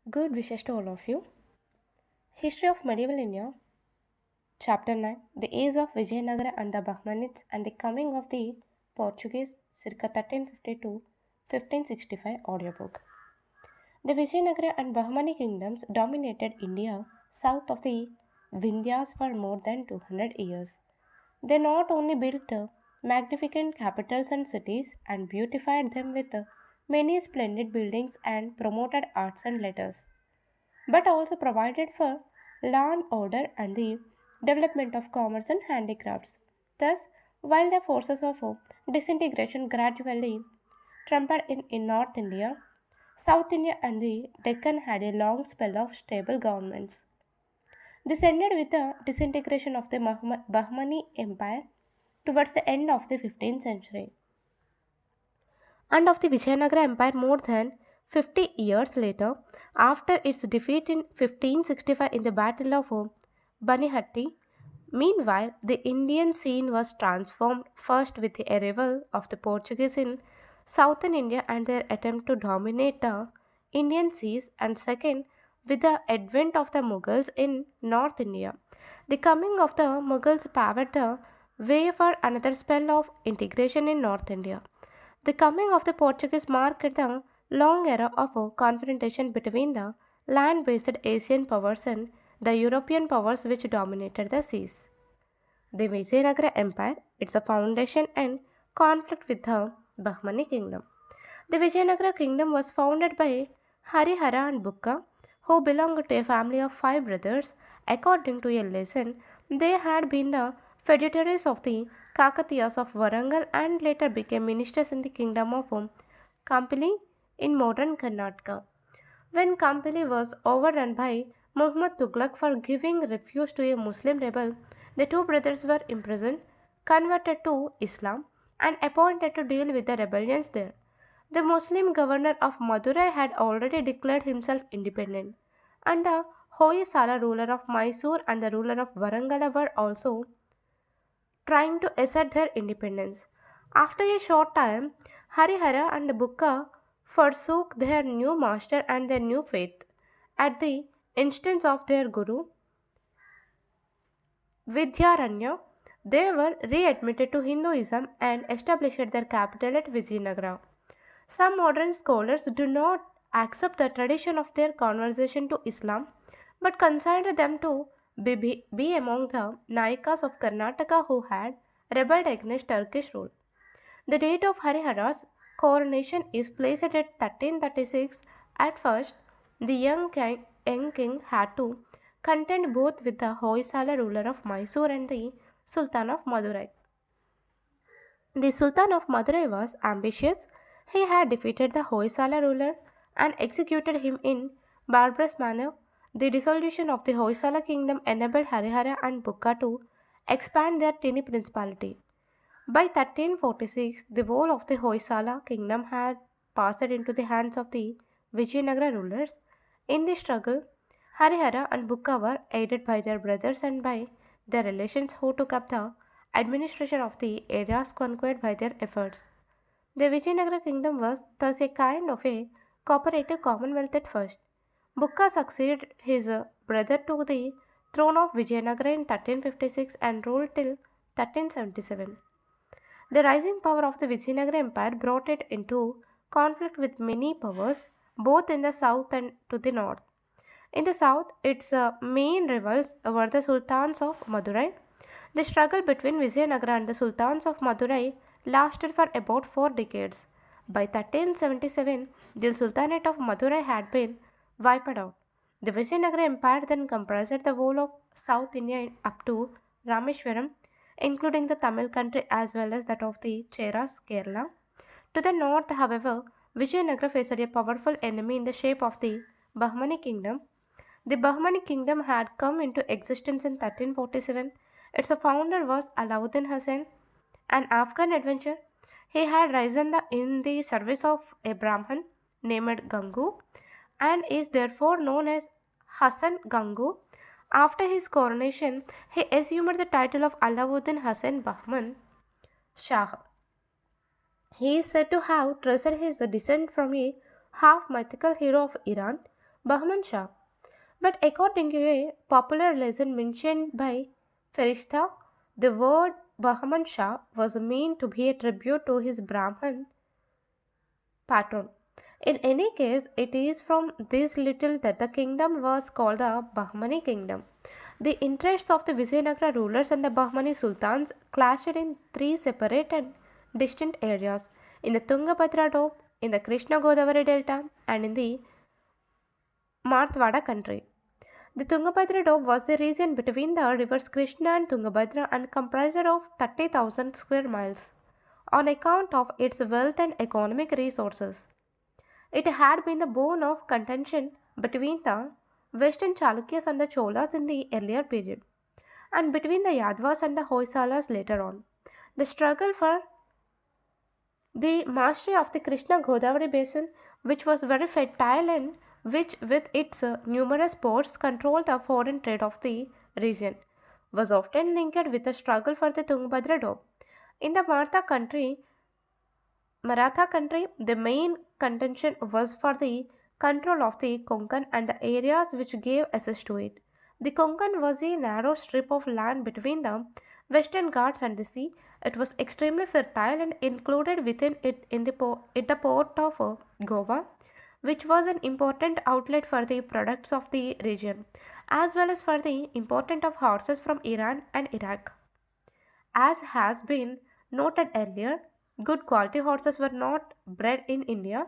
Good wishes to all of you. History of Medieval India, Chapter 9 The Age of Vijayanagara and the Bahamanids and the Coming of the Portuguese, circa 1352 1565 audiobook. The Vijayanagara and Bahamani kingdoms dominated India south of the Vindhyas for more than 200 years. They not only built magnificent capitals and cities and beautified them with many splendid buildings and promoted arts and letters, but also provided for law and order and the development of commerce and handicrafts. Thus, while the forces of disintegration gradually trumped in North India, South India and the Deccan had a long spell of stable governments. This ended with the disintegration of the Bahmani Empire towards the end of the 15th century and of the Vijayanagara Empire more than 50 years later, after its defeat in 1565 in the Battle of Banihatti. Meanwhile, the Indian scene was transformed first with the arrival of the Portuguese in southern India and their attempt to dominate the Indian seas, and second, with the advent of the Mughals in North India. The coming of the Mughals paved the way for another spell of integration in North India. The coming of the Portuguese marked the long era of a confrontation between the land based Asian powers and the European powers which dominated the seas. The Vijayanagara Empire, its foundation and conflict with the Bahmani kingdom. The Vijayanagara kingdom was founded by Harihara and Bukka, who belonged to a family of five brothers. According to a legend, they had been the feudatories of the Kakatiyas of Warangal and later became ministers in the kingdom of Kampili in modern Karnataka. When Kampili was overrun by Muhammad Tughlaq for giving refuge to a Muslim rebel, the two brothers were imprisoned, converted to Islam, and appointed to deal with the rebellions there. The Muslim governor of Madurai had already declared himself independent, and the Hoysala ruler of Mysore and the ruler of Varangala were also trying to assert their independence. After a short time, Harihara and Bukka forsook their new master and their new faith. At the instance of their guru, Vidyaranya, they were readmitted to Hinduism and established their capital at Vijayanagara. Some modern scholars do not accept the tradition of their conversion to Islam but consider them to be among the Nayakas of Karnataka who had rebelled against Turkish rule. The date of Harihara's coronation is placed at 1336. At first, the young king had to contend both with the Hoysala ruler of Mysore and the Sultan of Madurai. The Sultan of Madurai was ambitious. He had defeated the Hoysala ruler and executed him in barbarous manner. The dissolution of the Hoysala kingdom enabled Harihara and Bukka to expand their tiny principality. By 1346, the whole of the Hoysala kingdom had passed into the hands of the Vijayanagara rulers. In the struggle, Harihara and Bukka were aided by their brothers and by their relations who took up the administration of the areas conquered by their efforts. The Vijayanagara kingdom was thus a kind of a cooperative commonwealth at first. Bukka succeeded his brother to the throne of Vijayanagara in 1356 and ruled till 1377. The rising power of the Vijayanagara Empire brought it into conflict with many powers, both in the south and to the north. In the south, its main rivals were the Sultans of Madurai. The struggle between Vijayanagara and the Sultans of Madurai lasted for about 4 decades. By 1377, the Sultanate of Madurai had been wiped out. The Vijayanagara Empire then comprised the whole of South India up to Rameswaram, including the Tamil country as well as that of the Cheras, Kerala. To the north, however, Vijayanagara faced a powerful enemy in the shape of the Bahmani kingdom. The Bahmani kingdom had come into existence in 1347. Its founder was Alauddin Hussain, an Afghan adventurer. He had risen in the service of a Brahmin named Gangu and is therefore known as Hassan Gangu. After his coronation, he assumed the title of Alauddin Hussain Bahman Shah. He is said to have traced his descent from a half mythical hero of Iran, Bahman Shah. But according to a popular legend mentioned by Ferishta, the word Bahman Shah was meant to be a tribute to his Brahman patron. In any case, it is from this little that the kingdom was called the Bahmani kingdom. The interests of the Vijayanagara rulers and the Bahmani sultans clashed in three separate and distinct areas in the Tungabhadra Doab, in the Krishna Godavari Delta, and in the Marthwada country. The Tungabhadra Doab was the region between the rivers Krishna and Tungabhadra and comprised of 30,000 square miles on account of its wealth and economic resources. It had been the bone of contention between the Western Chalukyas and the Cholas in the earlier period, and between the Yadavas and the Hoysalas later on. The struggle for the mastery of the Krishna Godavari basin, which was very fertile and which, with its numerous ports, controlled the foreign trade of the region, was often linked with the struggle for the Tungabhadra Doab. In the Maratha country, the main contention was for the control of the Konkan and the areas which gave access to it. The Konkan was a narrow strip of land between the Western Ghats and the sea. It was extremely fertile and included within it in the port of Goa, which was an important outlet for the products of the region, as well as for the import of horses from Iran and Iraq. As has been noted earlier, good quality horses were not bred in India.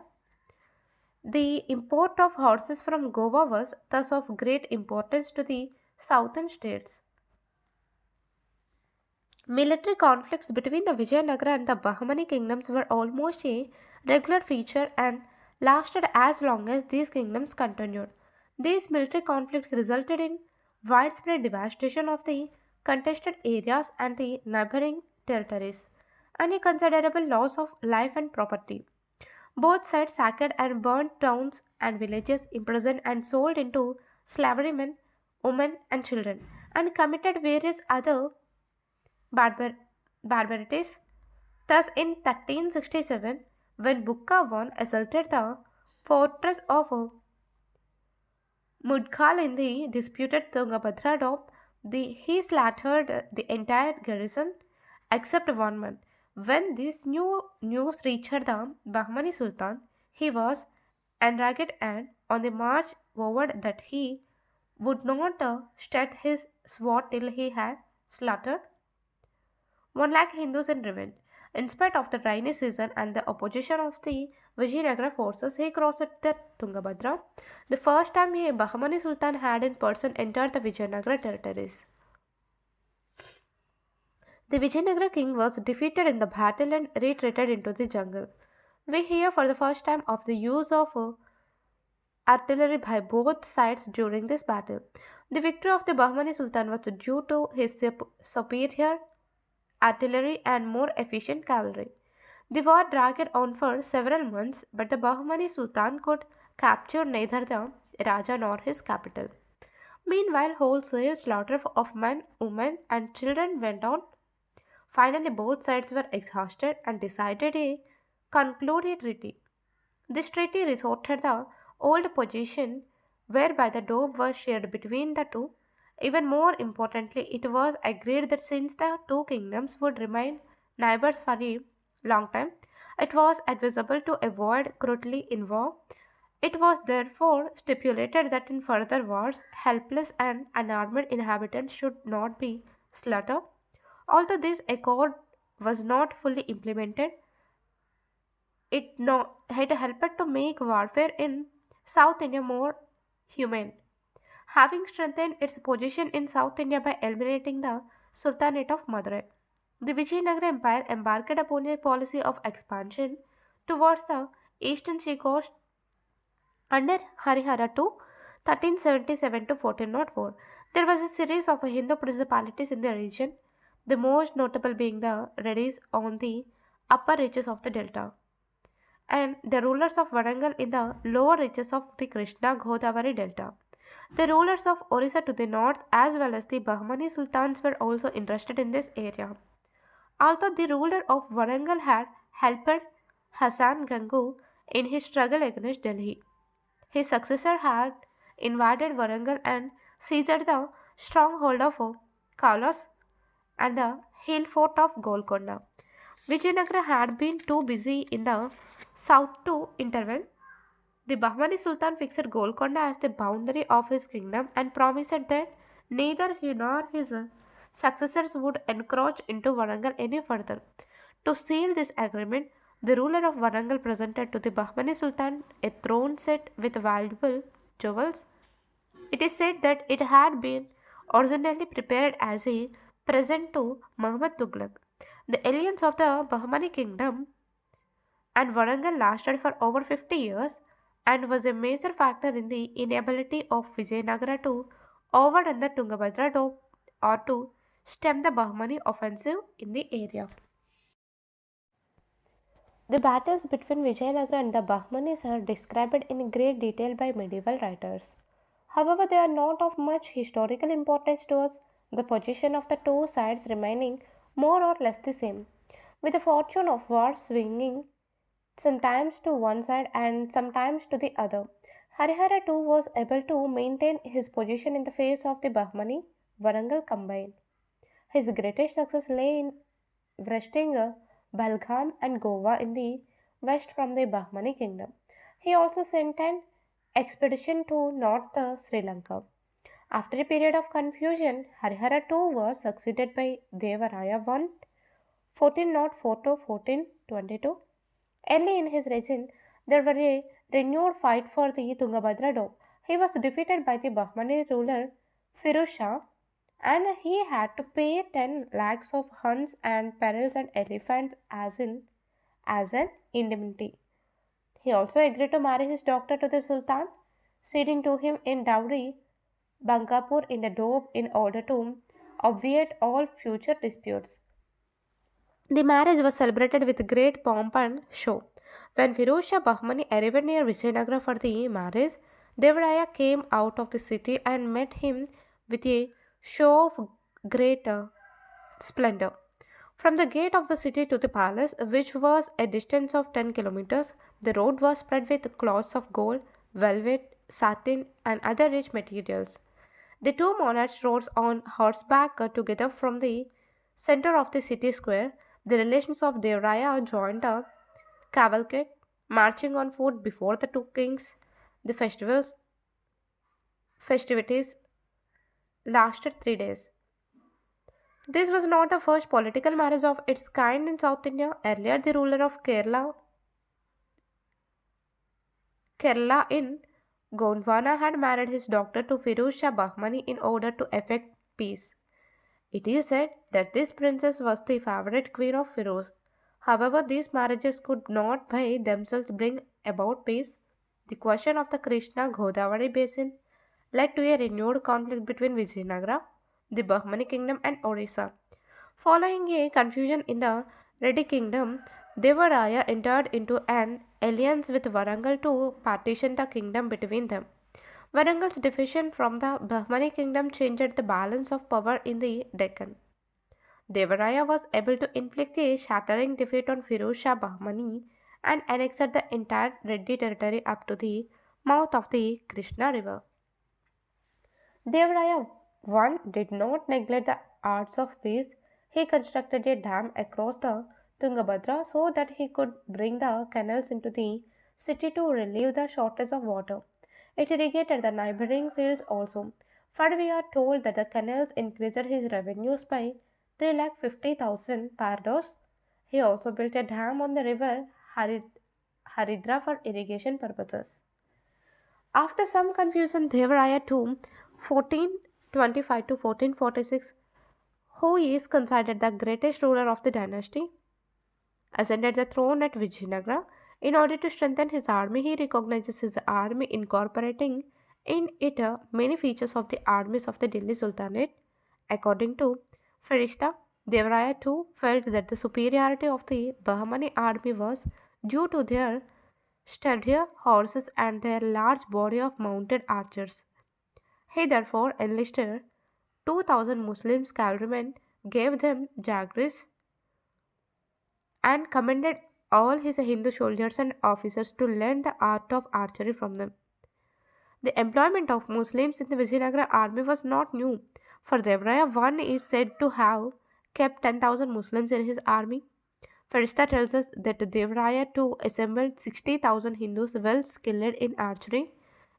The import of horses from Goa was thus of great importance to the southern states. Military conflicts between the Vijayanagara and the Bahamani kingdoms were almost a regular feature and lasted as long as these kingdoms continued. These military conflicts resulted in widespread devastation of the contested areas and the neighboring territories, and a considerable loss of life and property. Both sides sacked and burned towns and villages, imprisoned and sold into slavery men, women, and children, and committed various other barbar- barbarities. Thus, in 1367, when Bukka I assaulted the fortress of Mudkhal in the disputed Tungabhadra Doab, he slaughtered the entire garrison except one man. When this news reached the Bahmani Sultan, he was enraged and on the march vowed that he would not sheath his sword till he had slaughtered 1 lakh Hindus in revenge. In spite of the rainy season and the opposition of the Vijayanagara forces, he crossed the Tungabhadra, the first time a Bahmani Sultan had in person entered the Vijayanagara territories. The Vijayanagara king was defeated in the battle and retreated into the jungle. We hear for the first time of the use of artillery by both sides during this battle. The victory of the Bahmani Sultan was due to his superior artillery and more efficient cavalry. The war dragged on for several months, but the Bahmani Sultan could capture neither the Raja nor his capital. Meanwhile, wholesale slaughter of men, women, and children went on. Finally, both sides were exhausted and decided a concluded treaty. This treaty resorted the old position whereby the Doab was shared between the two. Even more importantly, it was agreed that since the two kingdoms would remain neighbors for a long time, it was advisable to avoid cruelty in war. It was therefore stipulated that in further wars, helpless and unarmed inhabitants should not be slaughtered. Although this accord was not fully implemented, it helped to make warfare in South India more humane, having strengthened its position in South India by eliminating the Sultanate of Madurai. The Vijayanagara Empire embarked upon a policy of expansion towards the eastern sea coast under Harihara II, 1377 to 1404. There was a series of Hindu principalities in the region, the most notable being the Redis on the upper reaches of the delta and the rulers of Varangal in the lower reaches of the Krishna Godavari delta. The rulers of Orissa to the north as well as the Bahmani sultans were also interested in this area. Although the ruler of Varangal had helped Hassan Gangu in his struggle against Delhi, his successor had invaded Varangal and seized the stronghold of Kalas and the hill fort of Golconda. Vijayanagara had been too busy in the south to intervene. The Bahmani Sultan fixed Golconda as the boundary of his kingdom and promised that neither he nor his successors would encroach into Varangal any further. To seal this agreement, the ruler of Varangal presented to the Bahmani Sultan a throne set with valuable jewels. It is said that it had been originally prepared as a present to Muhammad Tughlaq. The alliance of the Bahmani kingdom and Varangal lasted for over 50 years and was a major factor in the inability of Vijayanagara to overrun the Tungabhadra dome or to stem the Bahmani offensive in the area. The battles between Vijayanagara and the Bahmanis are described in great detail by medieval writers. However, they are not of much historical importance to us, the position of the two sides remaining more or less the same, with the fortune of war swinging sometimes to one side and sometimes to the other. Harihara too was able to maintain his position in the face of the Bahmani Varangal combined. His greatest success lay in wresting Balgham and Goa in the west from the Bahmani kingdom. He also sent an expedition to North Sri Lanka. After a period of confusion, Harihara II was succeeded by Devaraya I, 1404 to 1422. Early in his reign, there was a renewed fight for the Tungabhadra dome. He was defeated by the Bahmani ruler Firuz Shah and he had to pay 10 lakhs of hunts and perils and elephants as an indemnity. He also agreed to marry his daughter to the Sultan, ceding to him in dowry Bankapur in the Doab in order to obviate all future disputes. The marriage was celebrated with great pomp and show. When Firoz Shah Bahmani arrived near Vijayanagara for the marriage, Devaraya came out of the city and met him with a show of great splendor. From the gate of the city to the palace, which was a distance of 10 kilometers, the road was spread with cloths of gold, velvet, satin, and other rich materials. The two monarchs rode on horseback together from the center of the city square. The relations of Devraya joined the cavalcade, marching on foot before the two kings. The festivities lasted 3 days. This was not the first political marriage of its kind in South India. Earlier, the ruler of Kerala in Gondwana had married his daughter to Firuz Shah Bahmani in order to effect peace. It is said that this princess was the favorite queen of Firoz. However, these marriages could not by themselves bring about peace. The question of the Krishna Godavari basin led to a renewed conflict between Vijayanagara, the Bahmani kingdom, and Orissa. Following a confusion in the Reddy kingdom, Devaraya entered into an alliance with Varangal to partition the kingdom between them. Varangal's defection from the Bahmani kingdom changed the balance of power in the Deccan. Devaraya was able to inflict a shattering defeat on Firuz Shah Bahmani and annexed the entire Reddy territory up to the mouth of the Krishna river. Devaraya I did not neglect the arts of peace. He constructed a dam across the Tungabhadra so that he could bring the canals into the city to relieve the shortage of water. It irrigated the neighboring fields also. For we are told that the canals increased his revenues by 3,50,000 pardos. He also built a dam on the river Haridra for irrigation purposes. After some confusion, Devaraya II, 1425 to 1446, who is considered the greatest ruler of the dynasty, ascended the throne at Vijayanagara. In order to strengthen his army, he recognizes his army, incorporating in it many features of the armies of the Delhi Sultanate. According to Farishta, Devaraya II felt that the superiority of the Bahmani army was due to their sturdier horses and their large body of mounted archers. He therefore enlisted 2,000 Muslim cavalrymen, gave them jagris, and commended all his Hindu soldiers and officers to learn the art of archery from them. The employment of Muslims in the Vijayanagara army was not new, for Devraya I is said to have kept 10,000 Muslims in his army. Farista tells us that Devraya II assembled 60,000 Hindus well skilled in archery,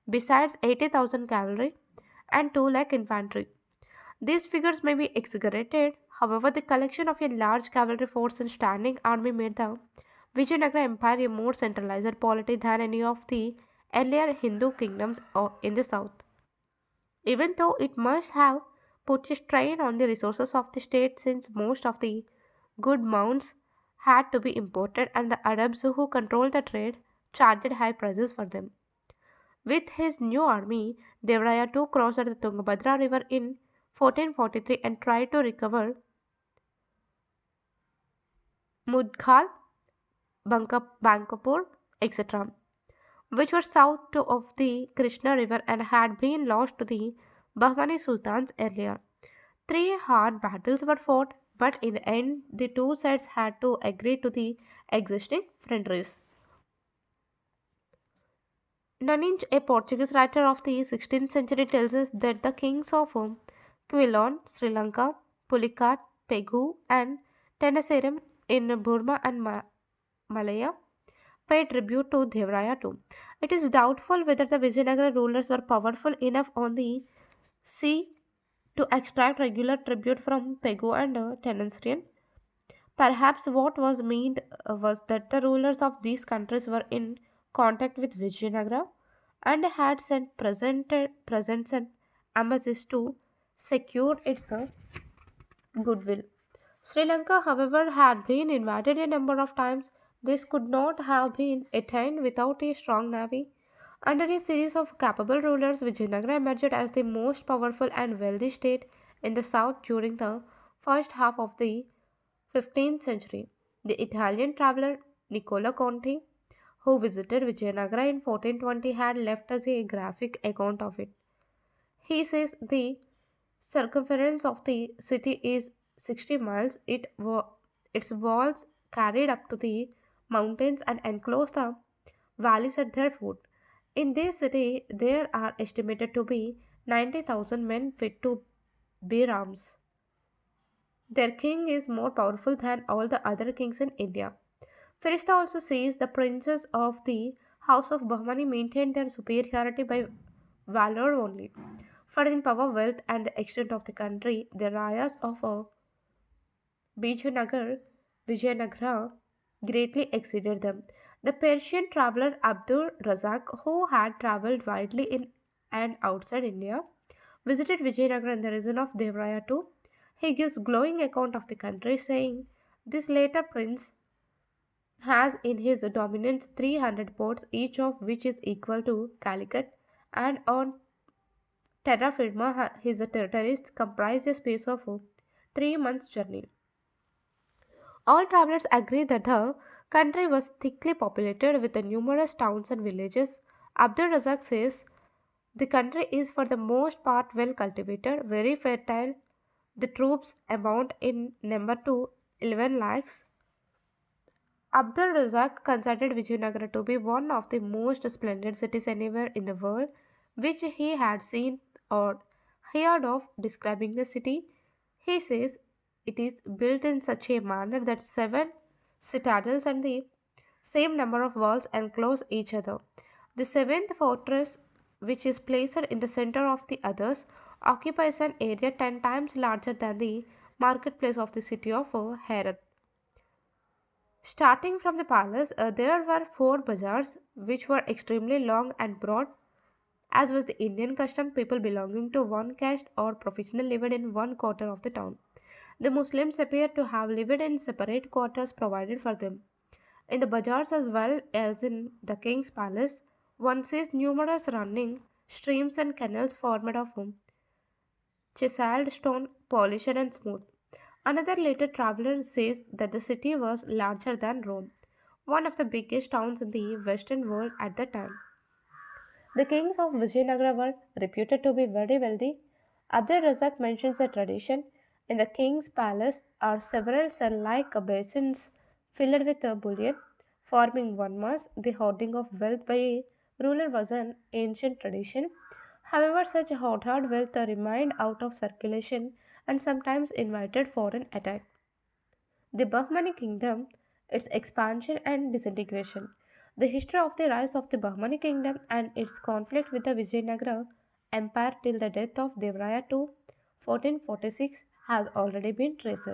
besides 80,000 cavalry and 2 lakh infantry. These figures may be exaggerated, however, the collection of a large cavalry force and standing army made the Vijayanagara Empire a more centralized polity than any of the earlier Hindu kingdoms in the south. Even though it must have put a strain on the resources of the state since most of the good mounts had to be imported and the Arabs who controlled the trade charged high prices for them. With his new army, Devraya II crossed the Tungabhadra river in 1443 and tried to recover Mudghal, Bankapur, etc., which were south of the Krishna River and had been lost to the Bahmani Sultans earlier. Three hard battles were fought, but in the end, the two sides had to agree to the existing frontiers. Naninj, a Portuguese writer of the 16th century, tells us that the kings of Quilon, Sri Lanka, Pulicat, Pegu, and Tenasserim in Burma and Malaya paid tribute to Devraya too. It is doubtful whether the Vijayanagara rulers were powerful enough on the sea to extract regular tribute from Pegu and Tenasserim. Perhaps what was meant was that the rulers of these countries were in contact with Vijayanagara and had sent presents and embassies to secure its goodwill. Sri Lanka, however, had been invaded a number of times. This could not have been attained without a strong navy. Under a series of capable rulers, Vijayanagara emerged as the most powerful and wealthy state in the south during the first half of the 15th century. The Italian traveler Nicola Conti, who visited Vijayanagara in 1420, had left us a graphic account of it. He says the circumference of the city is 60 miles. Its walls carried up to the mountains and enclose the valleys at their foot. In this city, there are estimated to be 90,000 men fit to bear arms. Their king is more powerful than all the other kings in India. Firista also says the princes of the house of Bahmani maintained their superiority by valor only. For in power, wealth, and the extent of the country, the Rayas of Bijanagar, Vijayanagara greatly exceeded them. The Persian traveler Abdur Razak, who had traveled widely in and outside India, visited Vijayanagara in the region of Devraya too. He gives glowing account of the country, saying, "This later prince has in his dominance 300 ports, each of which is equal to Calicut, and on terra firma his territories comprise a space of 3 months' journey." All travelers agree that the country was thickly populated with numerous towns and villages. Abdul Razak says the country is for the most part well cultivated, very fertile. The troops amount in number to 11 lakhs. Abdul Razak considered Vijayanagara to be one of the most splendid cities anywhere in the world, which he had seen or heard of. Describing the city, he says it is built in such a manner that 7 citadels and the same number of walls enclose each other. The seventh fortress, which is placed in the center of the others, occupies an area 10 times larger than the marketplace of the city of Herat. Starting from the palace, there were 4 bazaars which were extremely long and broad. As was the Indian custom, people belonging to one caste or professional lived in one quarter of the town. The Muslims appear to have lived in separate quarters provided for them. In the bazaars as well as in the king's palace, one sees numerous running streams and canals formed of chiseled stone, polished and smooth. Another later traveler says that the city was larger than Rome, one of the biggest towns in the Western world at the time. The kings of Vijayanagara were reputed to be very wealthy. Abdul Razak mentions a tradition. In the king's palace are several cell-like basins filled with bullion, forming one mass, the hoarding of wealth by ruler was an ancient tradition. However, such household wealth remained out of circulation and sometimes invited foreign attack. The Bahmani kingdom, its expansion and disintegration. The history of the rise of the Bahmani kingdom and its conflict with the Vijayanagara empire till the death of Devraya II 1446 has already been traced.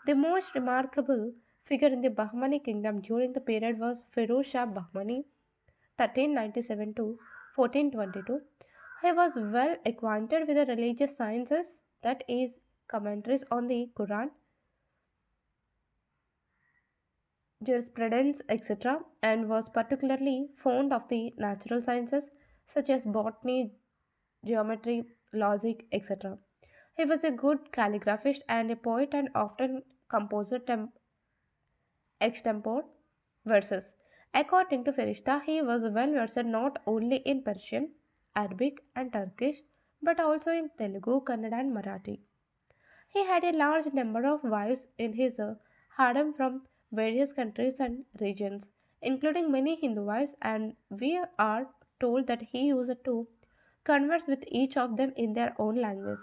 The most remarkable figure in the Bahmani kingdom during the period was Firoz Shah Bahmani 1397 to 1422. He was well acquainted with the religious sciences, that is, commentaries on the Quran, jurisprudence, etc., and was particularly fond of the natural sciences such as botany, geometry, logic, etc. He was a good calligraphist and a poet and often composed extempore verses. According to Ferishta, he was well versed not only in Persian, Arabic, and Turkish but also in Telugu, Kannada, and Marathi. He had a large number of wives in his harem from various countries and regions, including many Hindu wives, and we are told that he used to converse with each of them in their own language.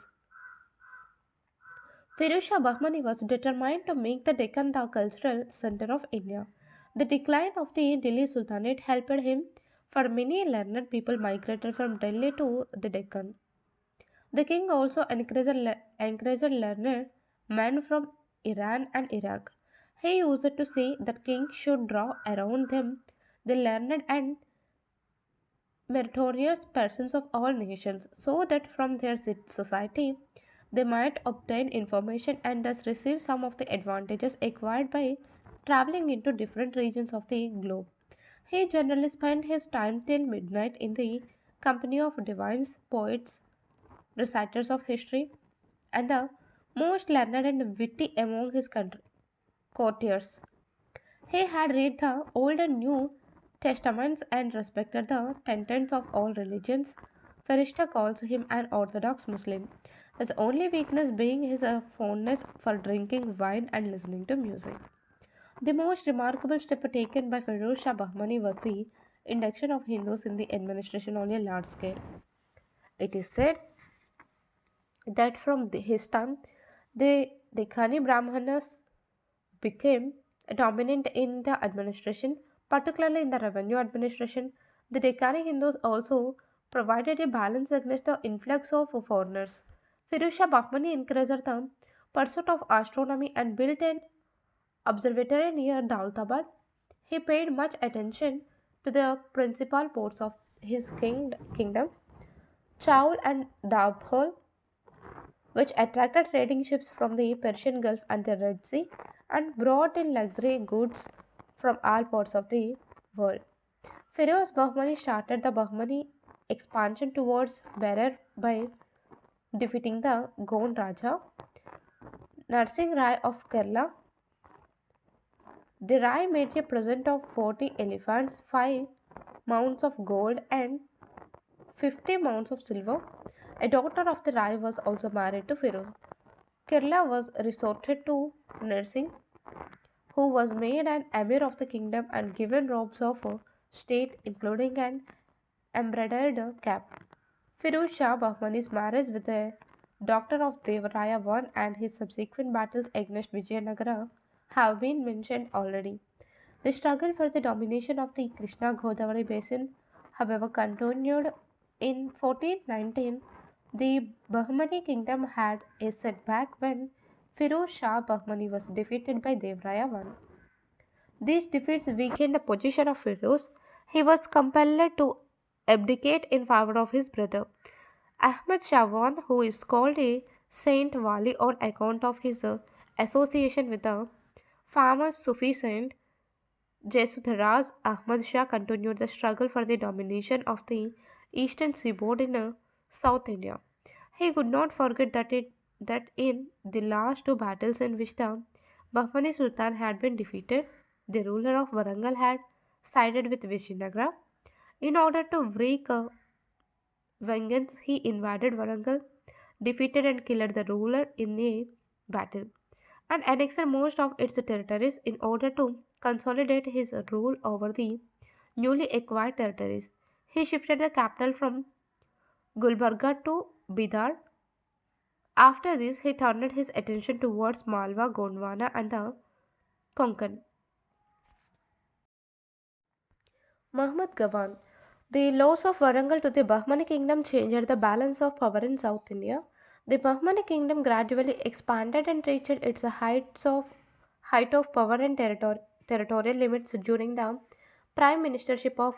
Firuzshah Bahmani was determined to make the Deccan the cultural center of India. The decline of the Delhi Sultanate helped him, for many learned people migrated from Delhi to the Deccan. The king also encouraged learned men from Iran and Iraq. He used to say that king should draw around them the learned and meritorious persons of all nations, so that from their society they might obtain information and thus receive some of the advantages acquired by traveling into different regions of the globe. He generally spent his time till midnight in the company of divines, poets, reciters of history, and the most learned and witty among his courtiers. He had read the Old and New Testaments and respected the tenets of all religions. Farishta calls him an Orthodox Muslim, his only weakness being his fondness for drinking wine and listening to music. The most remarkable step taken by Feroz Shah Bahmani was the induction of Hindus in the administration on a large scale. It is said that from his time, the Dekhani Brahmanas became dominant in the administration, particularly in the revenue administration. The Deccani Hindus also provided a balance against the influx of foreigners. Firuz Shah Bahmani encouraged the pursuit of astronomy and built an observatory near Daulatabad. He paid much attention to the principal ports of his kingdom, Chaul and Dabhol, which attracted trading ships from the Persian Gulf and the Red Sea and brought in luxury goods from all parts of the world. Firoz Bahmani started the Bahmani expansion towards Berar by defeating the Gond Raja, Narsingh Rai of Kerala. The Rai made a present of 40 elephants, 5 mounts of gold, and 50 mounts of silver. A daughter of the Rai was also married to Firoz. Kerala was resorted to Narsingh, who was made an emir of the kingdom and given robes of state, including an embroidered cap. Firuz Shah Bahmani's marriage with the daughter of Devaraya I and his subsequent battles against Vijayanagara have been mentioned already. The struggle for the domination of the Krishna Godavari basin, however, continued. In 1419, the Bahmani kingdom had a setback when Firoz Shah Bahmani was defeated by Devraya I. These defeats weakened the position of Firoz. He was compelled to abdicate in favor of his brother. Ahmad Shawan, who is called a Saint Wali on account of his association with the famous Sufi saint Jesudharaz, Ahmad Shah continued the struggle for the domination of the eastern seaboard in South India. He could not forget that in the last two battles in which the Bahmani Sultan had been defeated, the ruler of Varangal had sided with Vijayanagara. In order to wreak vengeance, he invaded Varangal, defeated and killed the ruler in a battle, and annexed most of its territories in order to consolidate his rule over the newly acquired territories. He shifted the capital from Gulbarga to Bidar. After this, he turned his attention towards Malwa, Gondwana, and the Konkan. Muhammad Gawan. The loss of Warangal to the Bahmani kingdom changed the balance of power in South India. The Bahmani kingdom gradually expanded and reached its height of power and territorial limits during the prime ministership of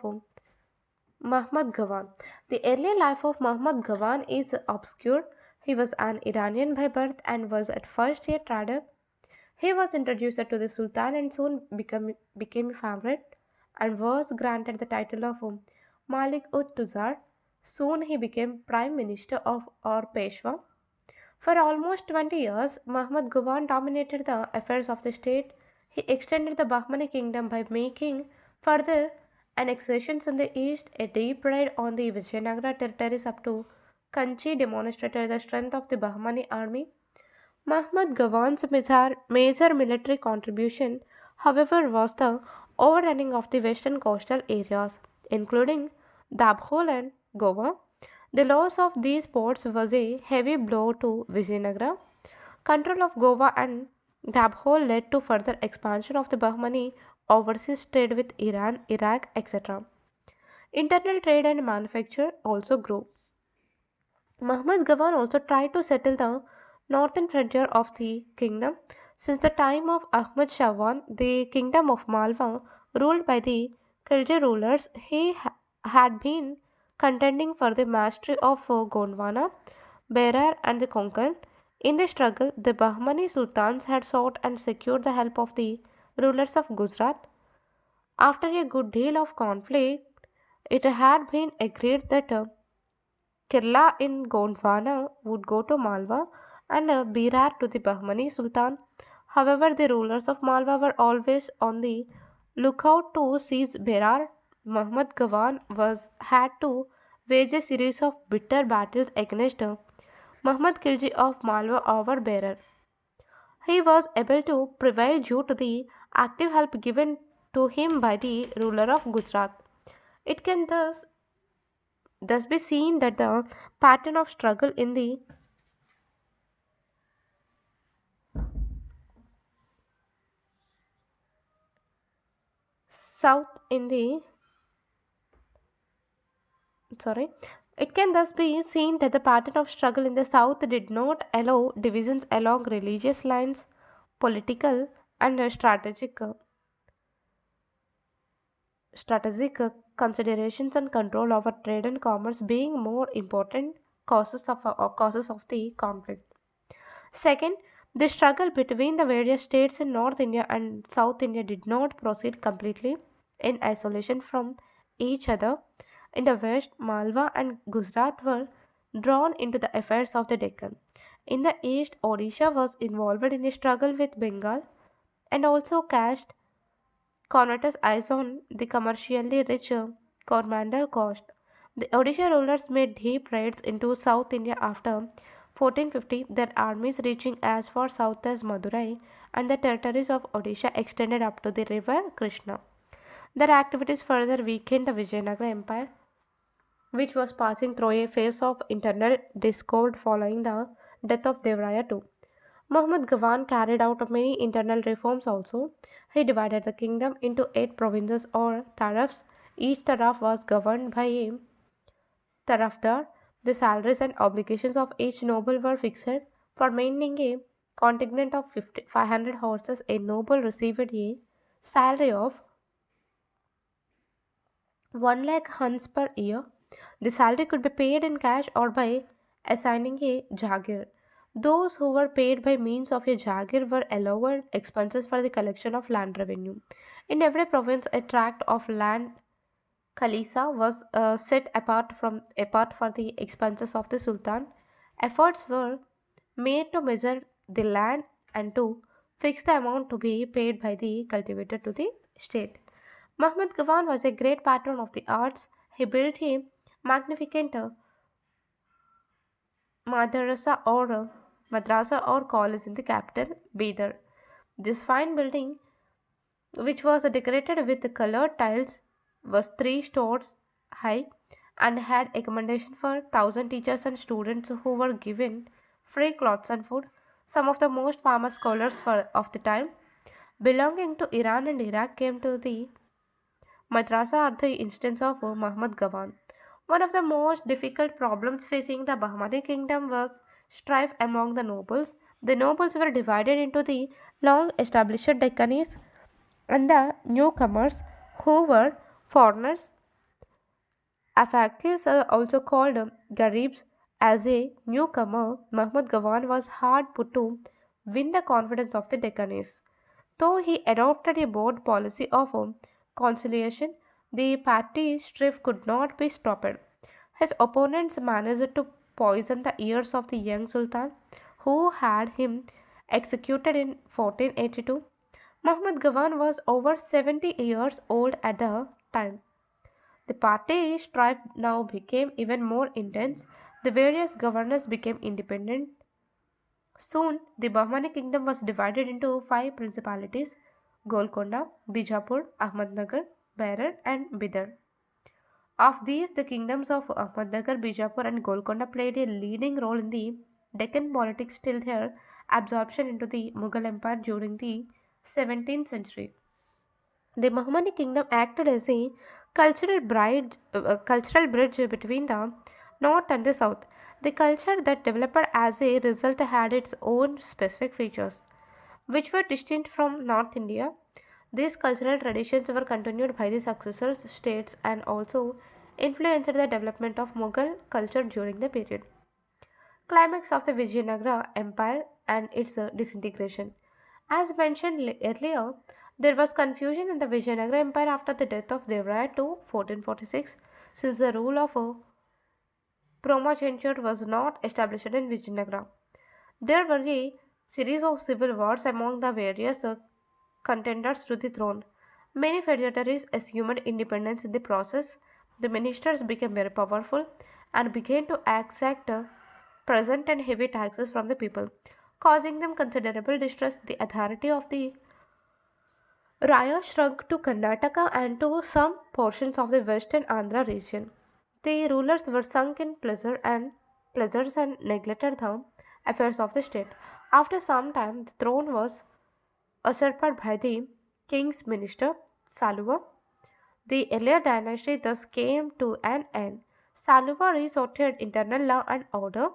Muhammad Gawan. The early life of Muhammad Gawan is obscure. He was an Iranian by birth and was at first a trader. He was introduced to the Sultan and soon became a favorite and was granted the title of Malik ut Tuzar. Soon he became Prime Minister of or Peshwa. For almost 20 years, Muhammad Ghuvan dominated the affairs of the state. He extended the Bahmani kingdom by making further annexations in the east. A deep raid on the Vijayanagara territories up to Kanchi demonstrated the strength of the Bahmani army. Muhammad Ghawan's major military contribution, however, was the overrunning of the western coastal areas, including Dabhol and Goa. The loss of these ports was a heavy blow to Vijayanagara. Control of Goa and Dabhol led to further expansion of the Bahmani overseas trade with Iran, Iraq, etc. Internal trade and manufacture also grew. Muhammad Gawan also tried to settle the northern frontier of the kingdom. Since the time of Ahmad Shawan, the kingdom of Malwa, ruled by the Khilji rulers, had been contending for the mastery of Gondwana, Berar, and the Konkan. In the struggle, the Bahmani sultans had sought and secured the help of the rulers of Gujarat. After a good deal of conflict, it had been agreed that Kerala in Gondwana would go to Malwa and Berar to the Bahmani Sultan. However, the rulers of Malwa were always on the lookout to seize Berar. Muhammad Gawan had to wage a series of bitter battles against Muhammad Khilji of Malwa over Berar. He was able to prevail due to the active help given to him by the ruler of Gujarat. It can thus be seen that the pattern of struggle in the south in the sorry it can thus be seen that the pattern of struggle in the south did not allow divisions along religious lines, political and strategic considerations and control over trade and commerce being more important causes of the conflict. Second, the struggle between the various states in North India and South India did not proceed completely in isolation from each other. In the west, Malwa and Gujarat were drawn into the affairs of the Deccan. In the east, Odisha was involved in a struggle with Bengal and also cast Cornwallis' eyes on the commercially rich Coromandel coast. The Odisha rulers made deep raids into South India after 1450, their armies reaching as far south as Madurai, and the territories of Odisha extended up to the river Krishna. Their activities further weakened the Vijayanagara Empire, which was passing through a phase of internal discord following the death of Devaraya II. Muhammad Gawan carried out many internal reforms also. He divided the kingdom into 8 provinces or tarafs. Each taraf was governed by a tarafdar. The salaries and obligations of each noble were fixed. For maintaining a contingent of 500 horses, a noble received a salary of 1 lakh hunts per year. The salary could be paid in cash or by assigning a jagir. Those who were paid by means of a jagir were allowed expenses for the collection of land revenue. In every province, a tract of land Khalisa was set apart for the expenses of the Sultan. Efforts were made to measure the land and to fix the amount to be paid by the cultivator to the state. Muhammad Gawan was a great patron of the arts. He built a magnificent madrasa or college in the capital, Bidar. This fine building, which was decorated with colored tiles, was 3 stories high and had accommodation for 1,000 teachers and students who were given free clothes and food. Some of the most famous scholars of the time belonging to Iran and Iraq came to the madrasa at the instance of Muhammad Gawan. One of the most difficult problems facing the Bahmani kingdom was strife among the nobles. The nobles were divided into the long established Deccanis and the newcomers who were foreigners. Afakis are also called Garibs. As a newcomer, Mahmud Gawan was hard put to win the confidence of the Deccanis. Though he adopted a bold policy of conciliation, the party strife could not be stopped. His opponents managed to poison the ears of the young Sultan, who had him executed in 1482. Muhammad Gawan was over 70 years old at the time. The party strife now became even more intense. The various governors became independent. Soon, the Bahmani kingdom was divided into five principalities: Golconda, Bijapur, Ahmednagar, Berar, and Bidar. Of these, the kingdoms of Ahmednagar, Bijapur, and Golconda played a leading role in the Deccan politics till their absorption into the Mughal Empire during the 17th century. The Bahmani kingdom acted as a cultural bridge between the north and the south. The culture that developed as a result had its own specific features, which were distinct from North India. These cultural traditions were continued by the successor states and also influenced the development of Mughal culture during the period. Climax of the Vijayanagara Empire and its disintegration. As mentioned earlier, there was confusion in the Vijayanagara Empire after the death of Devaraya II 1446, since the rule of primogeniture was not established in Vijayanagara. There were a series of civil wars among the various contenders to the throne. Many feudatories assumed independence in the process. The ministers became very powerful and began to exact present and heavy taxes from the people, causing them considerable distress. The authority of the Raya shrunk to Karnataka and to some portions of the western Andhra region. The rulers were sunk in pleasures and neglected the affairs of the state. After some time, the throne was usurped by the king's minister, Saluva. The earlier dynasty thus came to an end. Saluva resorted internal law and order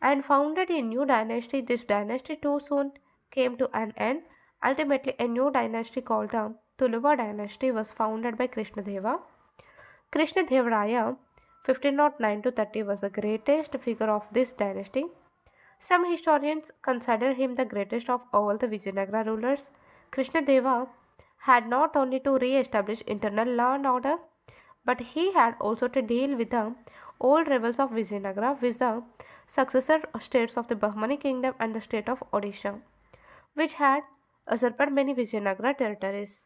and founded a new dynasty. This dynasty too soon came to an end. Ultimately, a new dynasty called the Tuluva dynasty was founded by Krishnadeva. Krishnadevaraya 1509 to 30 was the greatest figure of this dynasty. Some historians consider him the greatest of all the Vijayanagara rulers. Krishnadeva had not only to re-establish internal law and order, but he had also to deal with the old rebels of Vijayanagara, with the successor states of the Bahmani kingdom and the state of Odisha, which had usurped many Vijayanagara territories.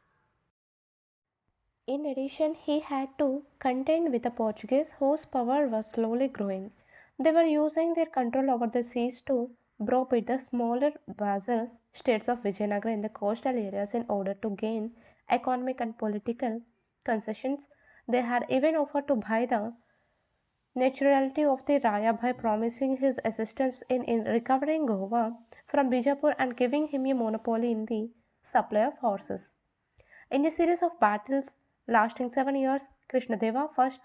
In addition, he had to contend with the Portuguese, whose power was slowly growing. They were using their control over the seas to browbeat the smaller vassal states of Vijayanagara in the coastal areas in order to gain economic and political concessions. They had even offered to buy the neutrality of the Raya by promising his assistance in recovering Goa from Bijapur and giving him a monopoly in the supply of horses. In a series of battles lasting 7 years, Krishnadeva first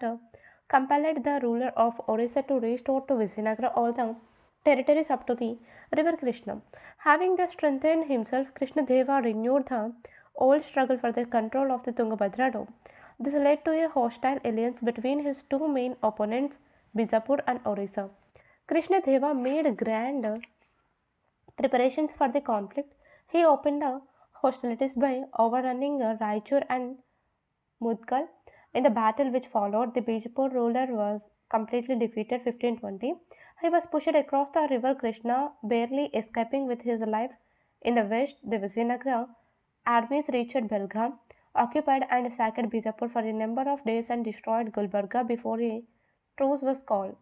compelled the ruler of Orissa to restore to Vizianagara all the territories up to the river Krishna. Having thus strengthened himself, Krishnadeva renewed the old struggle for the control of the Tungabhadra dam. This led to a hostile alliance between his two main opponents, Bijapur and Orissa. Krishnadeva made grand preparations for the conflict. He opened the hostilities by overrunning Raichur and Mudgal. In the battle which followed, the Bijapur ruler was completely defeated 1520. He was pushed across the river Krishna, barely escaping with his life. In the west, the Vizianagara armies reached Belgaum, occupied and sacked Bijapur for a number of days and destroyed Gulbarga before a truce was called.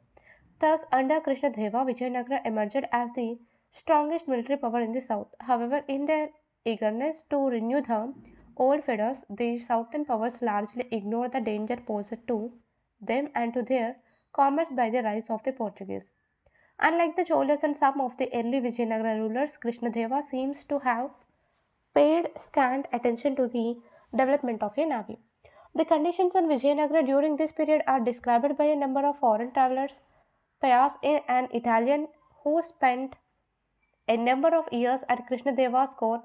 Thus, under Krishnadeva, Vijayanagara emerged as the strongest military power in the south. However, in their eagerness to renew the old feuders, the southern powers largely ignored the danger posed to them and to their commerce by the rise of the Portuguese. Unlike the Cholas and some of the early Vijayanagara rulers, Krishnadeva seems to have paid scant attention to the development of a navy. The conditions in Vijayanagara during this period are described by a number of foreign travelers. Payas, an Italian who spent a number of years at Krishnadeva's court,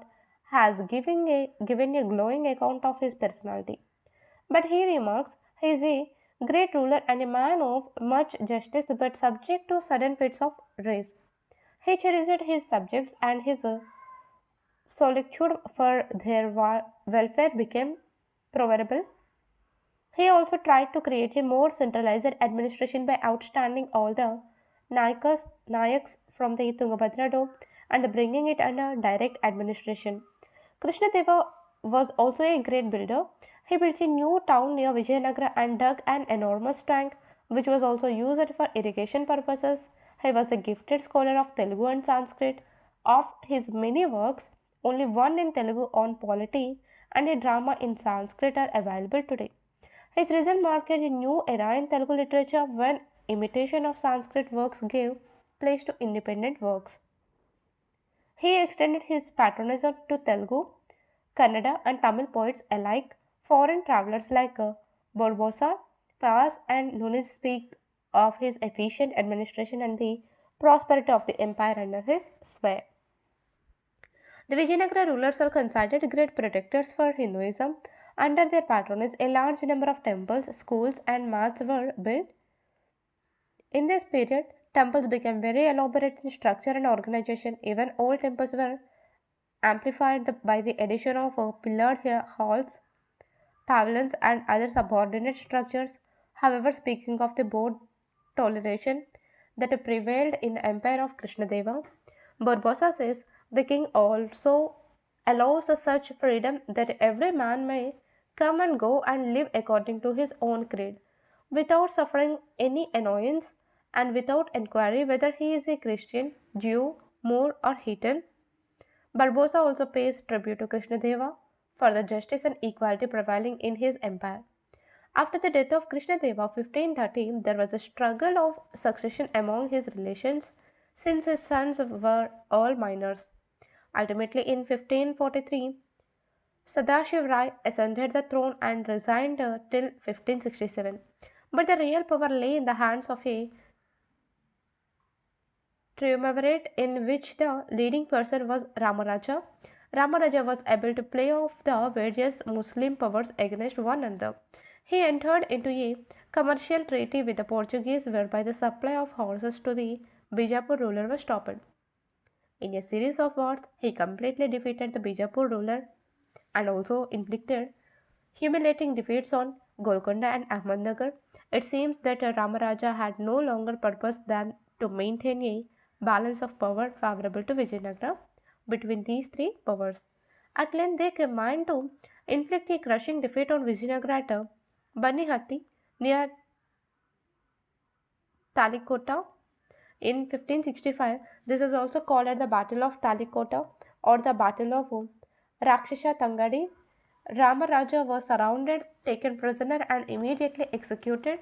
has given a glowing account of his personality. But he remarks he is a great ruler and a man of much justice but subject to sudden fits of rage. He cherished his subjects and his solicitude for their welfare became proverbial. He also tried to create a more centralized administration by outstanding all the Nayaks from the Tungabhadra dome and bringing it under direct administration. Krishnadeva was also a great builder. He built a new town near Vijayanagara and dug an enormous tank, which was also used for irrigation purposes. He was a gifted scholar of Telugu and Sanskrit. Of his many works, only one in Telugu on polity and a drama in Sanskrit are available today. His result marked a new era in Telugu literature when imitation of Sanskrit works gave place to independent works. He extended his patronage to Telugu, Kannada, and Tamil poets alike. Foreign travelers like Barbosa, Paz, and Nunes speak of his efficient administration and the prosperity of the empire under his sway. The Vijayanagara rulers are considered great protectors for Hinduism. Under their patronage, a large number of temples, schools, and maths were built. In this period, temples became very elaborate in structure and organization. Even old temples were amplified by the addition of pillared halls, pavilions, and other subordinate structures. However, speaking of the board toleration that prevailed in the empire of Krishnadeva, Barbosa says the king also allows such freedom that every man may come and go and live according to his own creed, without suffering any annoyance and without enquiry whether he is a Christian, Jew, Moor, or heathen. Barbosa also pays tribute to Krishnadeva for the justice and equality prevailing in his empire. After the death of Krishnadeva 1513, there was a struggle of succession among his relations since his sons were all minors. Ultimately, in 1543, Sadashiv Rai ascended the throne and resigned till 1567. But the real power lay in the hands of a triumvirate in which the leading person was Ramaraja. Ramaraja was able to play off the various Muslim powers against one another. He entered into a commercial treaty with the Portuguese whereby the supply of horses to the Bijapur ruler was stopped. In a series of wars, he completely defeated the Bijapur ruler and also inflicted humiliating defeats on Golconda and Ahmednagar. It seems that Ramaraja had no longer purpose than to maintain a balance of power favorable to Vijayanagara between these three powers. At length, they combined to inflict a crushing defeat on Vijayanagara at Banihatti near Talikota in 1565. This is also called as the Battle of Talikota or the Battle of Rakshasa Tangadi. Ramaraja was surrounded, taken prisoner, and immediately executed.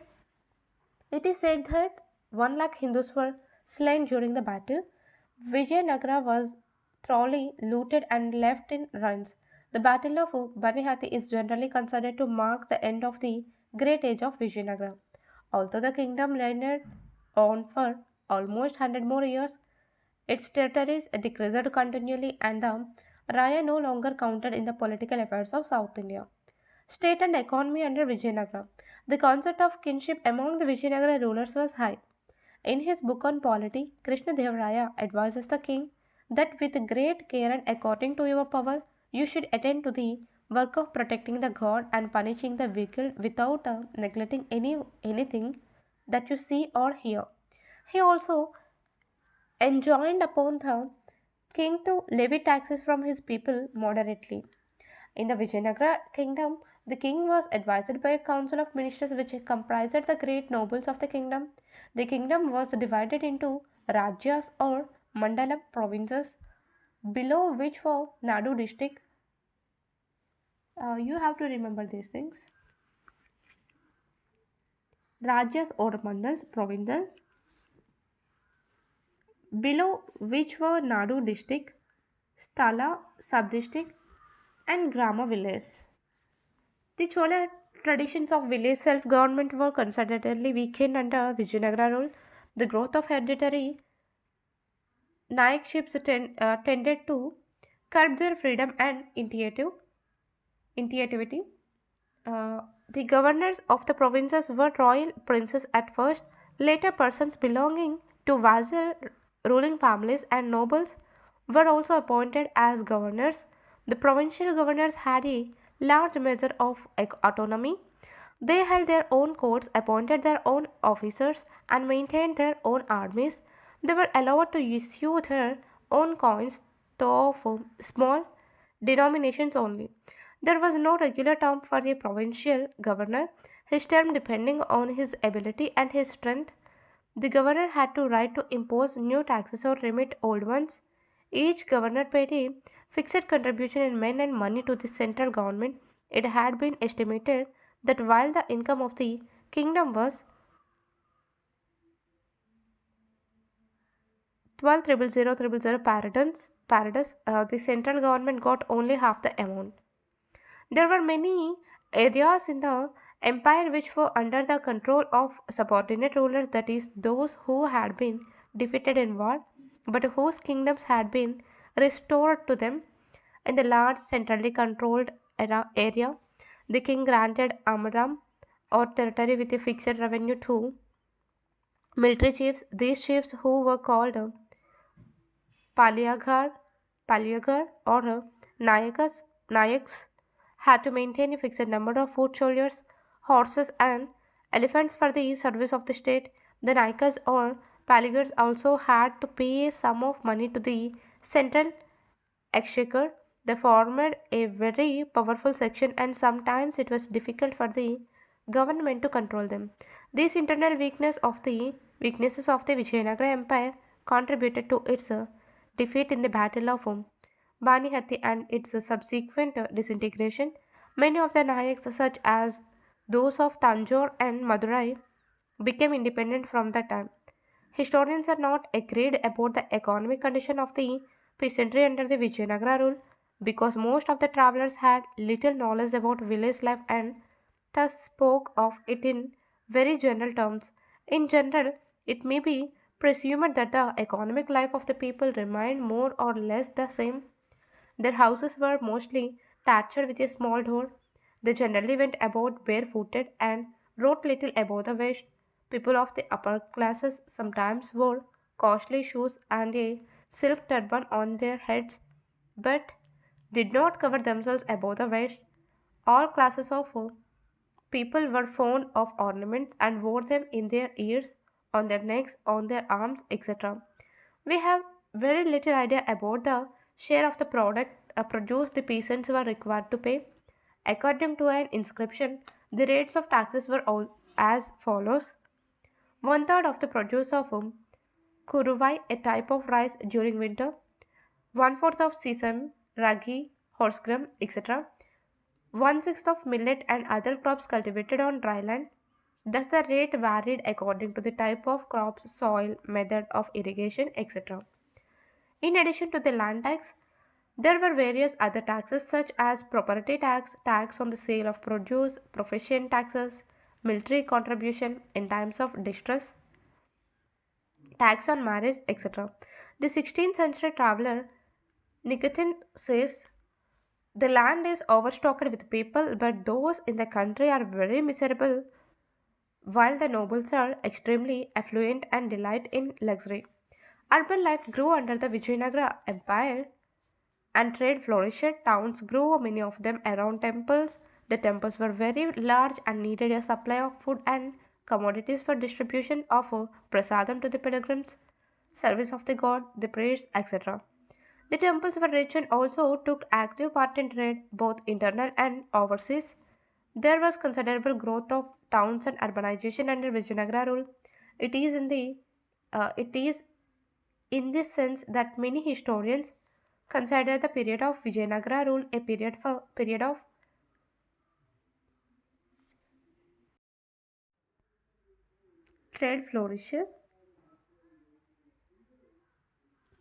It is said that 1 lakh Hindus were slain during the battle. Vijayanagara was thoroughly looted and left in ruins. The Battle of Banihati is generally considered to mark the end of the great age of Vijayanagara. Although the kingdom reigned on for almost 100 more years, its territories decreased continually and the Raya no longer counted in the political affairs of South India. State and economy under Vijayanagara. The concept of kinship among the Vijayanagara rulers was high. In his book on polity, Krishna Raya advises the king that with great care and according to your power, you should attend to the work of protecting the god and punishing the wicked without neglecting anything that you see or hear. He also enjoined upon the king to levy taxes from his people moderately. In the Vijayanagara kingdom, the king was advised by a council of ministers which comprised the great nobles of the kingdom. The kingdom was divided into Rajyas or Mandalam provinces, below which were Nadu district. You have to remember these things. Rajyas or mandals, provinces, below which were Nadu district, Sthala sub-district, and Grama village. The Chola traditions of village self-government were considerably weakened under Vijayanagara rule. The growth of hereditary Nayakships tended to curb their freedom and intuitivity. Uh, the governors of the provinces were royal princes at first, later persons belonging to vassal ruling families and nobles were also appointed as governors. The provincial governors had a large measure of autonomy. They held their own courts, appointed their own officers, and maintained their own armies. They were allowed to issue their own coins, though of small denominations only. There was no regular term for a provincial governor, his term depending on his ability and his strength. The governor had to right to impose new taxes or remit old ones. Each governor paid a fixed contribution in men and money to the central government. It had been estimated that while the income of the kingdom was 12,000 paradise, the central government got only half the amount. There were many areas in the empire which were under the control of subordinate rulers, that is, those who had been defeated in war, but whose kingdoms had been restored to them. In the large centrally controlled area, the king granted amram or territory with a fixed revenue to military chiefs. These chiefs, who were called Palyagar, Palyagar or Nayaks, had to maintain a fixed number of foot soldiers, horses, and elephants for the service of the state. The Nayakas or Paligars also had to pay a sum of money to the central exchequer. They formed a very powerful section, and sometimes it was difficult for the government to control them. These internal weaknesses of the Vijayanagara Empire contributed to its defeat in the Battle of Banihatti and its subsequent disintegration. Many of the Nayaks, such as those of Tanjore and Madurai, became independent from that time. Historians are not agreed about the economic condition of the peasantry under the Vijayanagara rule because most of the travelers had little knowledge about village life and thus spoke of it in very general terms. In general, it may be presumed that the economic life of the people remained more or less the same. Their houses were mostly thatched with a small door. They generally went about barefooted and wrote little above the waist. People of the upper classes sometimes wore costly shoes and a silk turban on their heads, but did not cover themselves above the waist. All classes of people were fond of ornaments and wore them in their ears, on their necks, on their arms, etc. We have very little idea about the share of the produce the peasants were required to pay. According to an inscription, the rates of taxes were all as follows: one third of the produce of kuruvai, a type of rice during winter; one fourth of sesame, ragi, horse gram, etc. One sixth of millet and other crops cultivated on dry land. Thus, the rate varied according to the type of crops, soil, method of irrigation, etc. In addition to the land tax, there were various other taxes such as property tax, tax on the sale of produce, profession taxes, military contribution in times of distress, tax on marriage, etc. The 16th century traveler Nikitin says the land is overstocked with people, but those in the country are very miserable, while the nobles are extremely affluent and delight in luxury. Urban life grew under the Vijayanagara Empire and trade flourished. Towns grew, many of them around temples. The temples were very large and needed a supply of food and commodities for distribution of prasadam to the pilgrims, service of the god, the priests, etc. The temples were rich and also took active part in trade, both internal and overseas. There was considerable growth of towns and urbanization under Vijayanagara rule. It is in this sense that many historians consider the period of Vijayanagara rule a period of Trade flourished.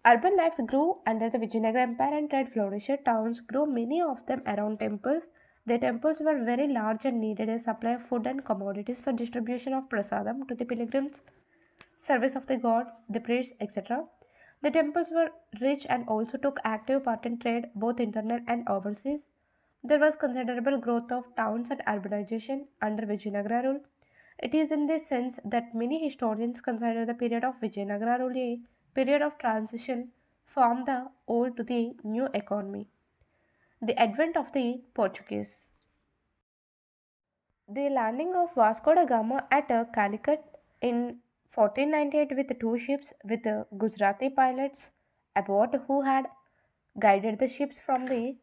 Urban life grew under the Vijayanagara Empire and trade flourished. Towns grew, many of them around temples. The temples were very large and needed a supply of food and commodities for distribution of prasadam to the pilgrims, service of the god, the priests, etc. The temples were rich and also took active part in trade, both internal and overseas. There was considerable growth of towns and urbanization under Vijayanagara rule. It is in this sense that many historians consider the period of Vijayanagara rule a period of transition from the old to the new economy. The advent of the Portuguese. The landing of Vasco da Gama at Calicut in 1498 with two ships with Gujarati pilots aboard who had guided the ships from the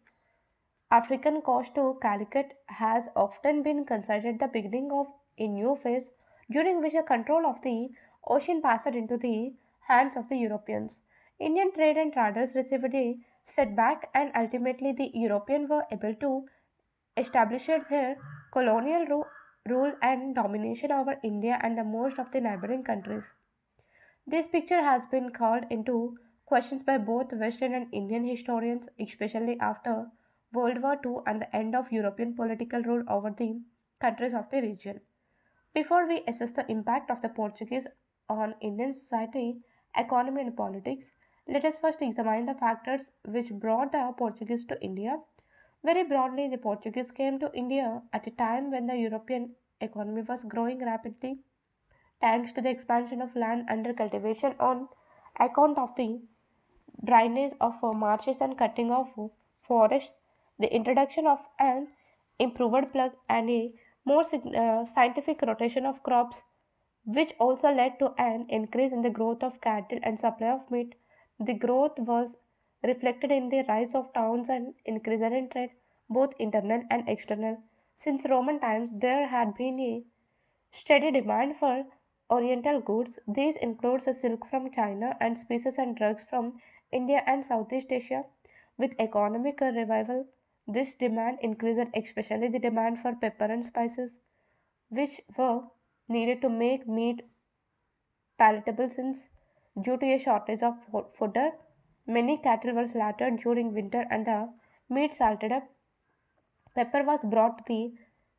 African coast to Calicut has often been considered the beginning of a new phase during which the control of the ocean passed into the hands of the Europeans. Indian trade and traders received a setback and ultimately the Europeans were able to establish their colonial rule and domination over India and the most of the neighboring countries. This picture has been called into questions by both Western and Indian historians, especially after World War II and the end of European political rule over the countries of the region. Before we assess the impact of the Portuguese on Indian society, economy, and politics, let us first examine the factors which brought the Portuguese to India. Very broadly, the Portuguese came to India at a time when the European economy was growing rapidly thanks to the expansion of land under cultivation on account of the drainage of marshes and cutting of forests, the introduction of an improved plug and a more scientific rotation of crops, which also led to an increase in the growth of cattle and supply of meat. The growth was reflected in the rise of towns and increase in trade, both internal and external. Since Roman times, there had been a steady demand for Oriental goods. These includes the silk from China and spices and drugs from India and Southeast Asia. With economic revival, this demand increased, especially the demand for pepper and spices, which were needed to make meat palatable since, due to a shortage of fodder, many cattle were slaughtered during winter and the meat salted up. Pepper was brought to the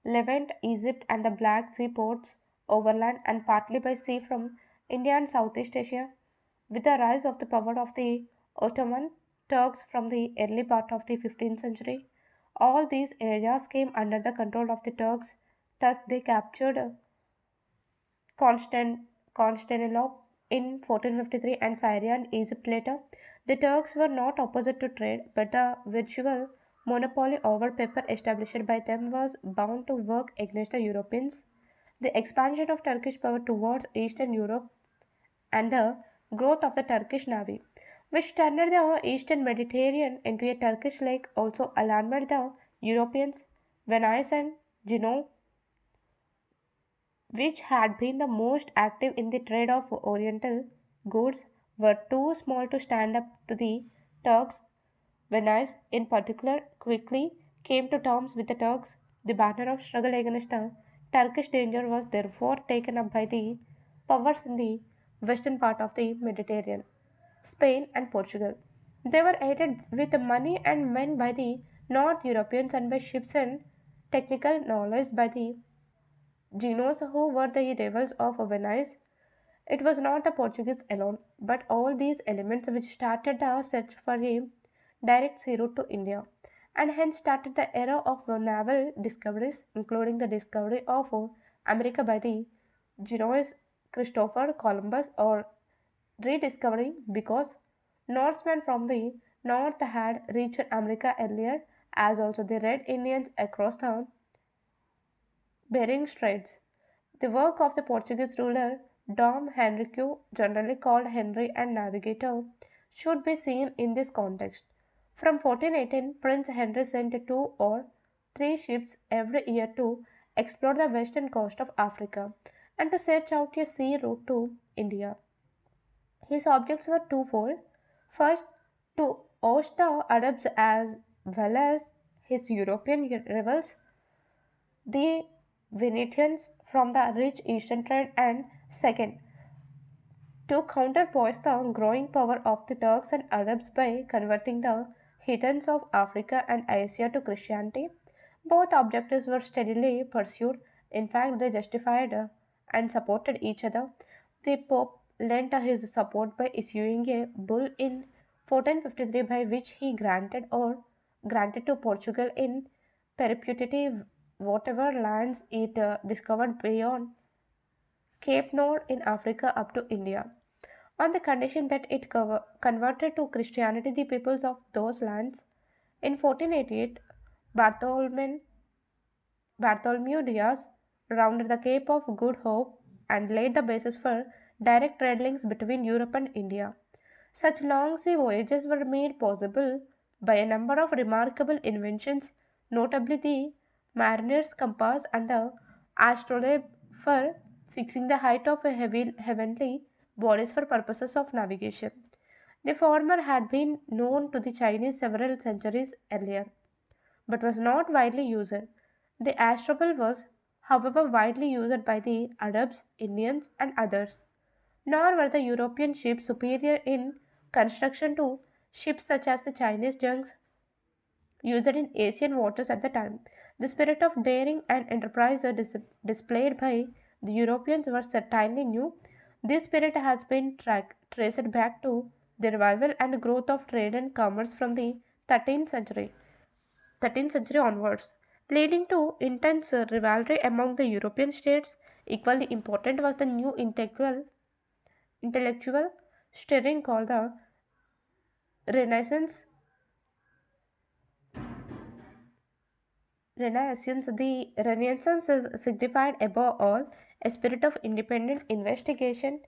Levant, Egypt, and the Black Sea ports overland and partly by sea from India and Southeast Asia. With the rise of the power of the Ottoman Turks from the early part of the 15th century, all these areas came under the control of the Turks. Thus, they captured Constantinople in 1453 and Syria and Egypt later. The Turks were not opposite to trade, but the virtual monopoly over paper established by them was bound to work against the Europeans. The expansion of Turkish power towards Eastern Europe and the growth of the Turkish navy, which turned the Eastern Mediterranean into a Turkish lake, also alarmed the Europeans. Venice and Genoa, which had been the most active in the trade of Oriental goods, were too small to stand up to the Turks. Venice, in particular, quickly came to terms with the Turks. The banner of struggle against the Turkish danger was therefore taken up by the powers in the western part of the Mediterranean, Spain and Portugal. They were aided with money and men by the North Europeans and by ships and technical knowledge by the Genoes, who were the rivals of Venice. It was not the Portuguese alone, but all these elements which started the search for a direct sea route to India, and hence started the era of naval discoveries, including the discovery of America by the Genoese Christopher Columbus, or rediscovery because Norsemen from the north had reached America earlier, as also the Red Indians across the Bering Straits. The work of the Portuguese ruler Dom Henrique, generally called Henry and Navigator, should be seen in this context. From 1418, Prince Henry sent two or three ships every year to explore the western coast of Africa and to search out a sea route to India. His objects were twofold. First, to oust the Arabs as well as his European rivals, the Venetians, from the rich eastern trade, and Second, to counterpoise the growing power of the Turks and Arabs by converting the heathens of Africa and Asia to Christianity. Both objectives were steadily pursued. In fact, they justified and supported each other. The Pope lent his support by issuing a bull in 1453 by which he granted to Portugal in perpetuity whatever lands it discovered beyond Cape Nord in Africa up to India, on the condition that it converted to Christianity the peoples of those lands. In 1488, Bartholomew, Bartholomew Diaz rounded the Cape of Good Hope and laid the basis for direct trade links between Europe and India. Such long sea voyages were made possible by a number of remarkable inventions, notably the mariner's compass and the astrolabe for fixing the height of a heavenly bodies for purposes of navigation. The former had been known to the Chinese several centuries earlier, but was not widely used. The astrolabe was, however, widely used by the Arabs, Indians, and others. Nor were the European ships superior in construction to ships such as the Chinese junks used in Asian waters at the time. The spirit of daring and enterprise displayed by the Europeans was certainly new. This spirit has been traced back to the revival and growth of trade and commerce from the 13th century, 13th century onwards, leading to intense rivalry among the European states. Equally important was the new intellectual stirring called the Renaissance. The Renaissance is signified above all a spirit of independent investigation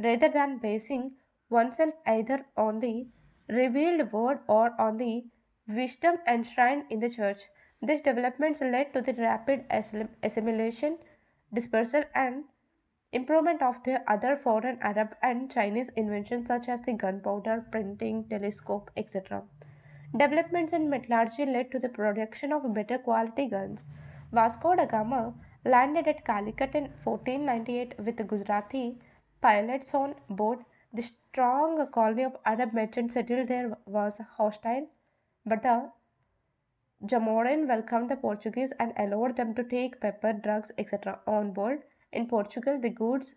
rather than basing oneself either on the revealed word or on the wisdom enshrined in the church. These developments led to the rapid assimilation, dispersal, and improvement of the other foreign Arab and Chinese inventions such as the gunpowder, printing, telescope, etc. Developments in metallurgy led to the production of better quality guns. Vasco da Gama landed at Calicut in 1498 with Gujarati pilots on board. The strong colony of Arab merchants settled there was hostile, but the Jamorin welcomed the Portuguese and allowed them to take pepper, drugs, etc. on board. In Portugal, the goods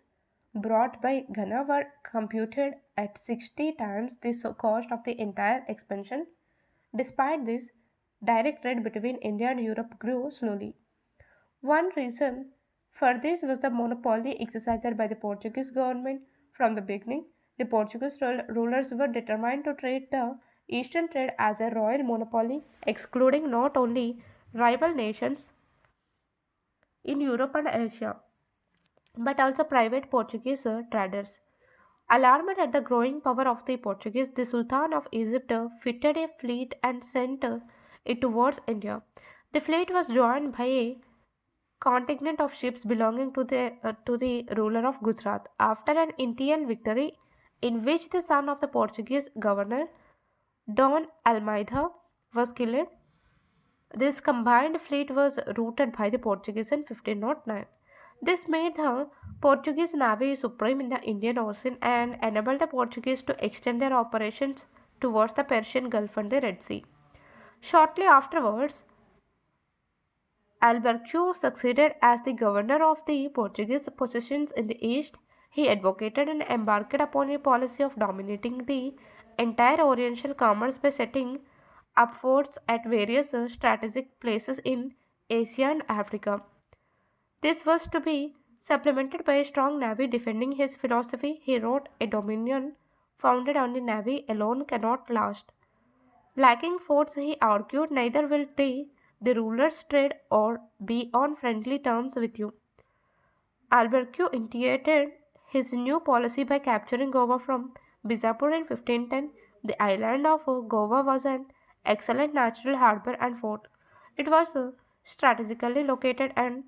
brought by Ghana were computed at 60 times the cost of the entire expansion. Despite this, direct trade between India and Europe grew slowly. One reason for this was the monopoly exercised by the Portuguese government from the beginning. The Portuguese rulers were determined to treat the Eastern trade as a royal monopoly, excluding not only rival nations in Europe and Asia, but also private Portuguese traders. Alarmed at the growing power of the Portuguese, the Sultan of Egypt fitted a fleet and sent it towards India. The fleet was joined by a contingent of ships belonging to the ruler of Gujarat. After an initial victory, in which the son of the Portuguese governor Don Almeida was killed, this combined fleet was routed by the Portuguese in 1509. This made the Portuguese navy supreme in the Indian Ocean and enabled the Portuguese to extend their operations towards the Persian Gulf and the Red Sea. Shortly afterwards, Alberto succeeded as the governor of the Portuguese possessions in the east. He advocated and embarked upon a policy of dominating the entire Oriental commerce by setting up forts at various strategic places in Asia and Africa. This was to be supplemented by a strong navy. Defending his philosophy, he wrote, "A dominion founded on the navy alone cannot last. Lacking forts, he argued, neither will the rulers trade or be on friendly terms with you." Alberto initiated his new policy by capturing Goa from Bijapur in 1510. The island of Goa was an excellent natural harbor and fort. It was strategically located, and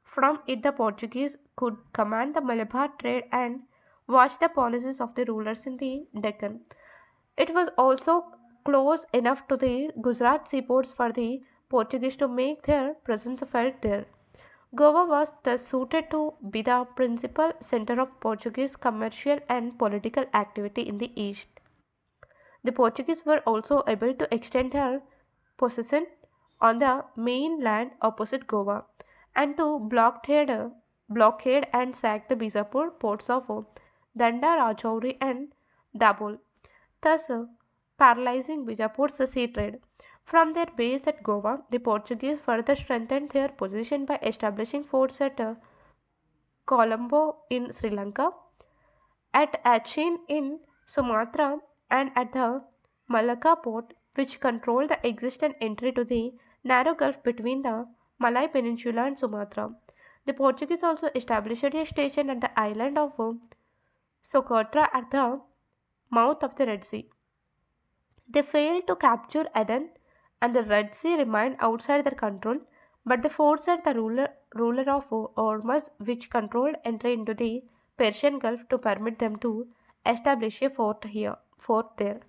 from it the Portuguese could command the Malabar trade and watch the policies of the rulers in the Deccan. It was also close enough to the Gujarat seaports for the Portuguese to make their presence felt there. Goa was thus suited to be the principal center of Portuguese commercial and political activity in the east. The Portuguese were also able to extend their possession on the mainland opposite Goa and to blockade and sack the Bijapur ports of Danda, Rajouri, and Dabol, thus paralyzing Bijapur's sea trade. From their base at Goa, the Portuguese further strengthened their position by establishing forts at Colombo in Sri Lanka, at Achin in Sumatra, and at the Malacca port, which controlled the exit and entry to the narrow gulf between the Malay Peninsula and Sumatra. The Portuguese also established a station at the island of Socotra at the mouth of the Red Sea. They failed to capture Aden, and the Red Sea remained outside their control, but they forced the ruler of Ormuz, which controlled entry into the Persian Gulf, to permit them to establish a fort there.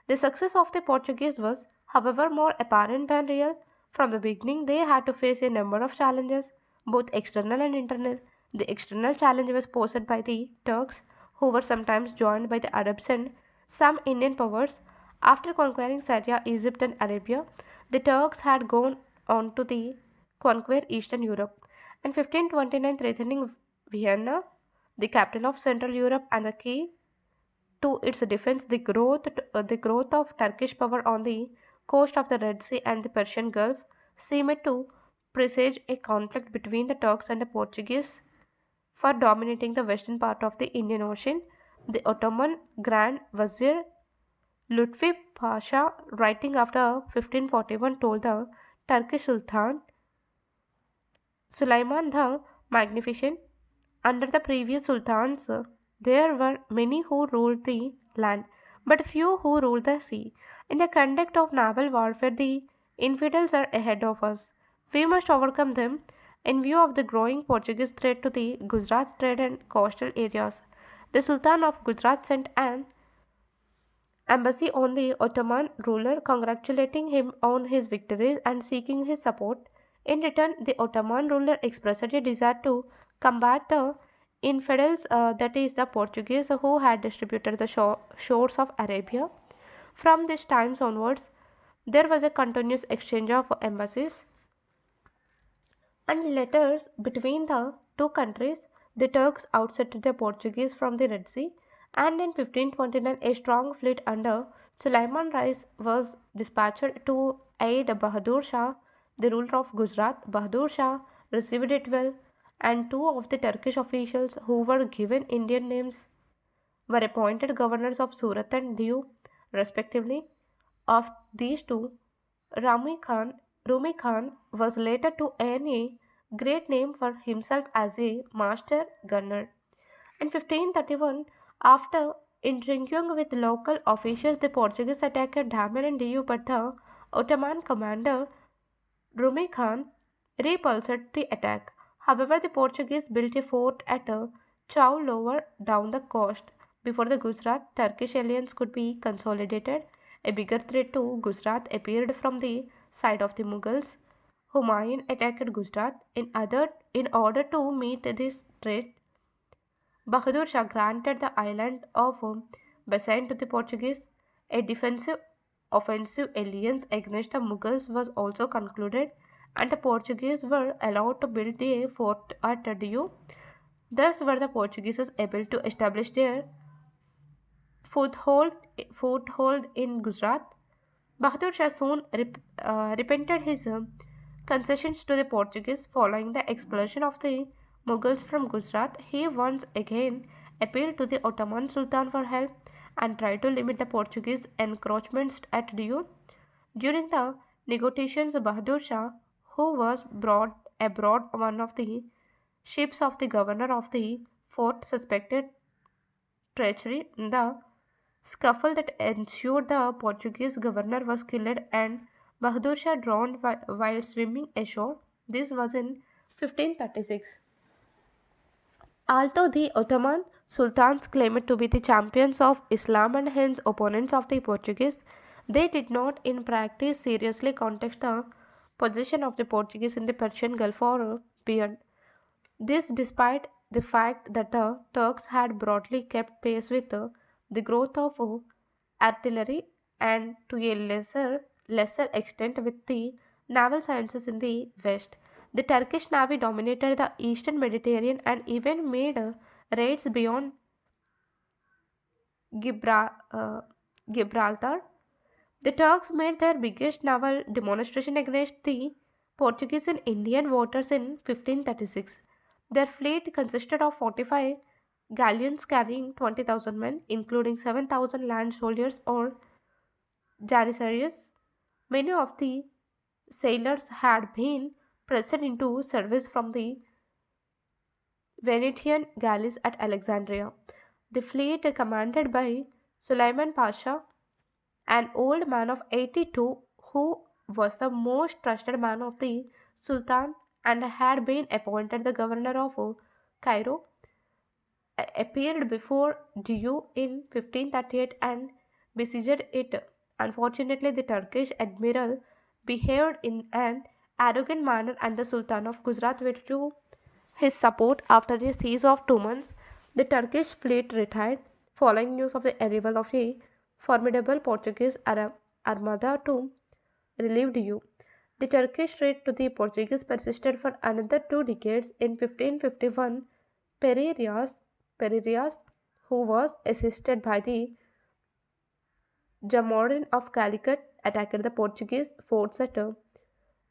The success of the Portuguese was, however, more apparent than real. From the beginning, they had to face a number of challenges, both external and internal. The external challenge was posed by the Turks, who were sometimes joined by the Arabs and some Indian powers. After conquering Syria, Egypt, and Arabia, the Turks had gone on to conquer Eastern Europe. In 1529, threatening Vienna, the capital of Central Europe and the key to its defense, the growth of Turkish power on the coast of the Red Sea and the Persian Gulf seemed to presage a conflict between the Turks and the Portuguese for dominating the western part of the Indian Ocean. The Ottoman Grand Vizier Lutfi Pasha, writing after 1541, told the Turkish Sultan Sulaiman the Magnificent, under the previous sultans, there were many who ruled the land, but few who ruled the sea. In the conduct of naval warfare, the infidels are ahead of us. We must overcome them. In view of the growing Portuguese threat to the Gujarat trade and coastal areas, the Sultan of Gujarat sent an embassy on the Ottoman ruler, congratulating him on his victories and seeking his support. In return, the Ottoman ruler expressed a desire to combat the infidels, that is, the Portuguese, who had distributed the shores of Arabia. From this times onwards, there was a continuous exchange of embassies and letters between the two countries. The Turks ousted the Portuguese from the Red Sea, and in 1529 a strong fleet under Sulaiman Rais was dispatched to aid Bahadur Shah, the ruler of Gujarat. Bahadur Shah received it well, and two of the Turkish officials who were given Indian names were appointed governors of Surat and Diu, respectively. Of these two, Rumi Khan was later to earn a great name for himself as a master gunner. In 1531, after interviewing with local officials, the Portuguese attacked Daman and Diu, but the Ottoman commander Rumi Khan repulsed the attack. However, the Portuguese built a fort at Chau lower down the coast. Before the Gujarat Turkish alliance could be consolidated, a bigger threat to Gujarat appeared from the side of the Mughals. Humayun attacked Gujarat. In order to meet this threat, Bahadur Shah granted the island of Basan to the Portuguese. A defensive offensive alliance against the Mughals was also concluded, and the Portuguese were allowed to build a fort at Diu. Thus were the Portuguese able to establish their foothold, foothold in Gujarat. Bahadur Shah soon repented his concessions to the Portuguese following the expulsion of the Mughals from Gujarat. He once again appealed to the Ottoman Sultan for help and tried to limit the Portuguese encroachments at Diu. During the negotiations, Bahadur Shah, who was brought abroad one of the ships of the governor of the fort, suspected treachery. In the scuffle that ensued, the Portuguese governor was killed and Bahadur Shah drowned while swimming ashore. This was in 1536. Although the Ottoman sultans claimed to be the champions of Islam and hence opponents of the Portuguese, they did not in practice seriously contest the position of the Portuguese in the Persian Gulf or beyond. This despite the fact that the Turks had broadly kept pace with the growth of artillery and to a lesser extent with the naval sciences in the west. The Turkish navy dominated the eastern Mediterranean and even made raids beyond Gibra- uh, Gibraltar. The Turks made their biggest naval demonstration against the Portuguese in Indian waters in 1536. Their fleet consisted of 45 galleons carrying 20,000 men, including 7,000 land soldiers or janissaries. Many of the sailors had been pressed into service from the Venetian galleys at Alexandria. The fleet, commanded by Sulaiman Pasha, an old man of 82 who was the most trusted man of the Sultan and had been appointed the governor of Cairo, appeared before Diu in 1538 and besieged it. Unfortunately, the Turkish admiral behaved in an arrogant manner and the Sultan of Gujarat withdrew his support after a siege of 2 months. The Turkish fleet retired following news of the arrival of a formidable Portuguese armada to relieve Diu. The Turkish threat to the Portuguese persisted for another 2 decades. In 1551, Pereira's, who was assisted by the Jamorin of Calicut, attacked the Portuguese forts at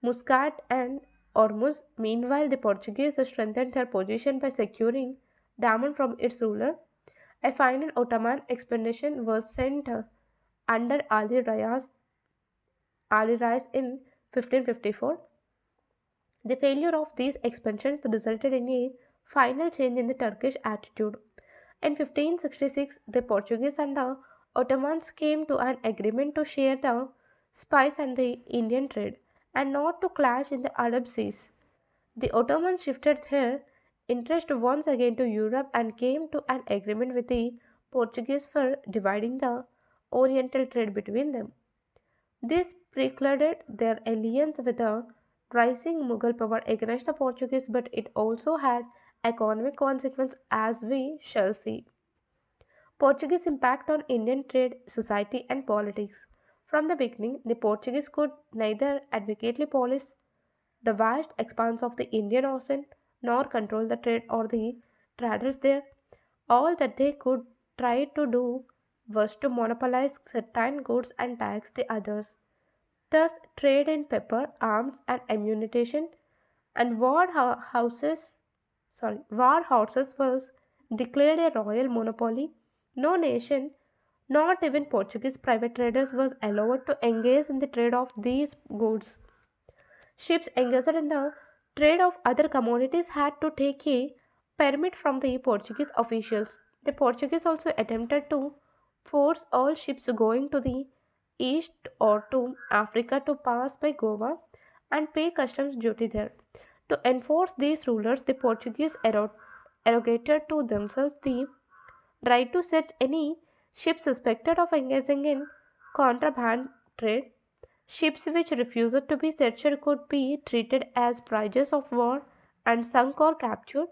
Muscat and Ormuz. Meanwhile, the Portuguese strengthened their position by securing Daman from its ruler. A final Ottoman expedition was sent under Ali Rais in 1554. The failure of these expansions resulted in a final change in the Turkish attitude. In 1566, the Portuguese and the Ottomans came to an agreement to share the spice and the Indian trade and not to clash in the Arab seas. The Ottomans shifted their interest once again to Europe and came to an agreement with the Portuguese for dividing the Oriental trade between them. This precluded their alliance with the rising Mughal power against the Portuguese, but it also had economic consequences as we shall see. Portuguese impact on Indian trade, society, and politics. From the beginning, the Portuguese could neither adequately police the vast expanse of the Indian Ocean nor control the trade or the traders there. All that they could try to do was to monopolize certain goods and tax the others. Thus, trade in pepper, arms, and ammunition and war horses was declared a royal monopoly. No nation, not even Portuguese private traders, was allowed to engage in the trade of these goods. Ships engaged in the trade of other commodities had to take a permit from the Portuguese officials. The Portuguese also attempted to force all ships going to the east or to Africa to pass by Goa and pay customs duty there. To enforce these rulers, the Portuguese arrogated to themselves the right to search any ship suspected of engaging in contraband trade. Ships which refused to be searched could be treated as prizes of war and sunk or captured,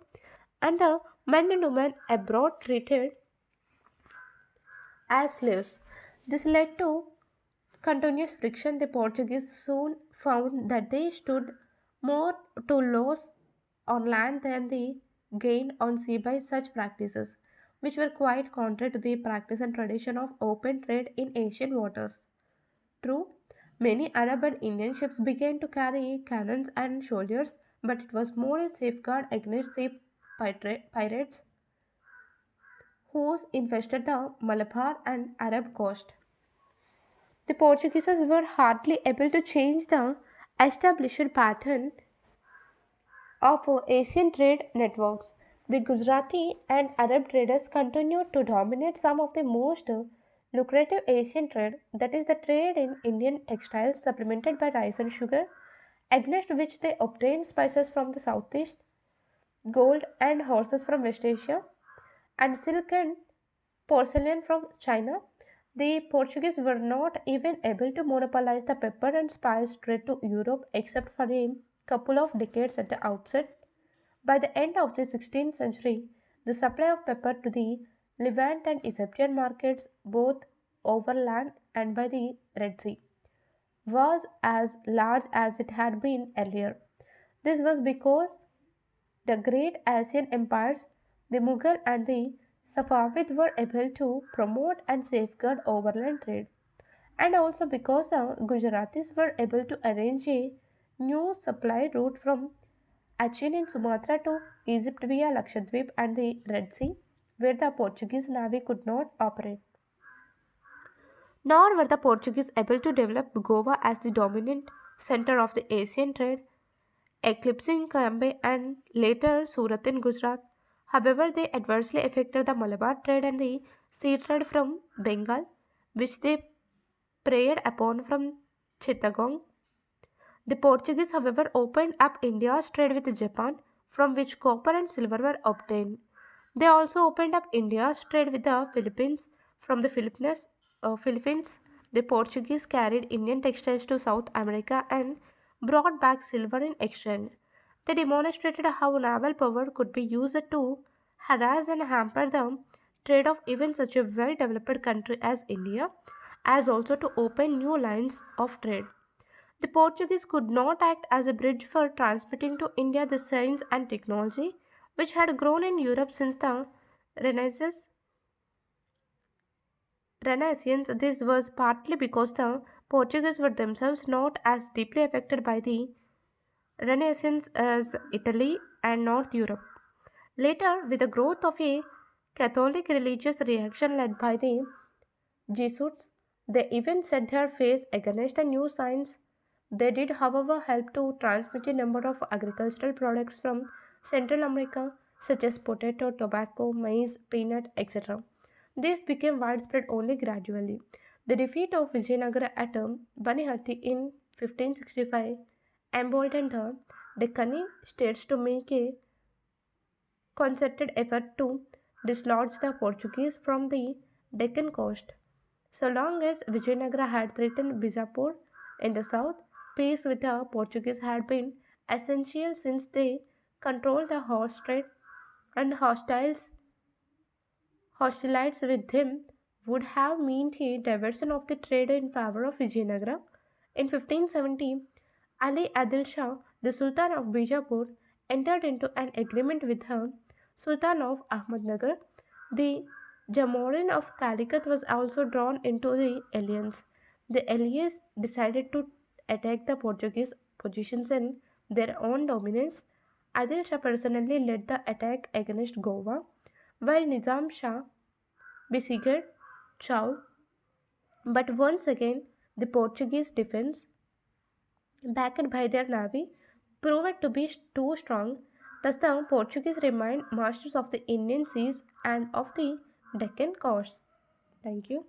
and the men and women abroad treated as slaves. This led to continuous friction. The Portuguese soon found that they stood more to lose on land than they gained on sea by such practices, which were quite contrary to the practice and tradition of open trade in Asian waters. True, many Arab and Indian ships began to carry cannons and soldiers, but it was more a safeguard against the pirates who infested the Malabar and Arab coast. The Portuguese were hardly able to change the established pattern of Asian trade networks. The Gujarati and Arab traders continued to dominate some of the most lucrative Asian trade, that is, the trade in Indian textiles supplemented by rice and sugar, against which they obtained spices from the southeast, gold and horses from West Asia, and silk and porcelain from China. The Portuguese were not even able to monopolize the pepper and spice trade to Europe except for a couple of decades at the outset. By the end of the 16th century, the supply of pepper to the Levant and Egyptian markets, both overland and by the Red Sea, was as large as it had been earlier. This was because the great Asian empires, the Mughal and the Safavid, were able to promote and safeguard overland trade, and also because the Gujaratis were able to arrange a new supply route from Achin in Sumatra to Egypt via Lakshadweep and the Red Sea, where the Portuguese navy could not operate. Nor were the Portuguese able to develop Goa as the dominant center of the Asian trade, eclipsing Cambay and later Surat in Gujarat. However, they adversely affected the Malabar trade and the sea trade from Bengal, which they preyed upon from Chittagong. The Portuguese, however, opened up India's trade with Japan, from which copper and silver were obtained. They also opened up India's trade with the Philippines. From the Philippines, the Portuguese carried Indian textiles to South America and brought back silver in exchange. They demonstrated how naval power could be used to harass and hamper the trade of even such a well developed country as India, as also to open new lines of trade. The Portuguese could not act as a bridge for transmitting to India the science and technology which had grown in Europe since the Renaissance. Renaissance. This was partly because the Portuguese were themselves not as deeply affected by the Renaissance as Italy and North Europe. Later, with the growth of a Catholic religious reaction led by the Jesuits, they even set their face against the new science. They did, however, help to transmit a number of agricultural products from Central America, such as potato, tobacco, maize, peanut, etc. This became widespread only gradually. The defeat of Vijayanagara at Banihatti in 1565 emboldened the Deccani states to make a concerted effort to dislodge the Portuguese from the Deccan coast. So long as Vijayanagara had threatened Bijapur in the south, peace with the Portuguese had been essential since they controlled the horse trade and hostilities with them would have meant a diversion of the trade in favor of Vijayanagara. In 1570, Ali Adil Shah, the Sultan of Bijapur, entered into an agreement with the Sultan of Ahmednagar. The Jamorin of Calicut was also drawn into the alliance. The allies decided to attack the Portuguese positions in their own dominance. Adil Shah personally led the attack against Goa, while Nizam Shah besieged Chau. But once again, the Portuguese defense, backed by their navy, proved to be too strong. Thus, the Portuguese remained masters of the Indian seas and of the Deccan coast. Thank you.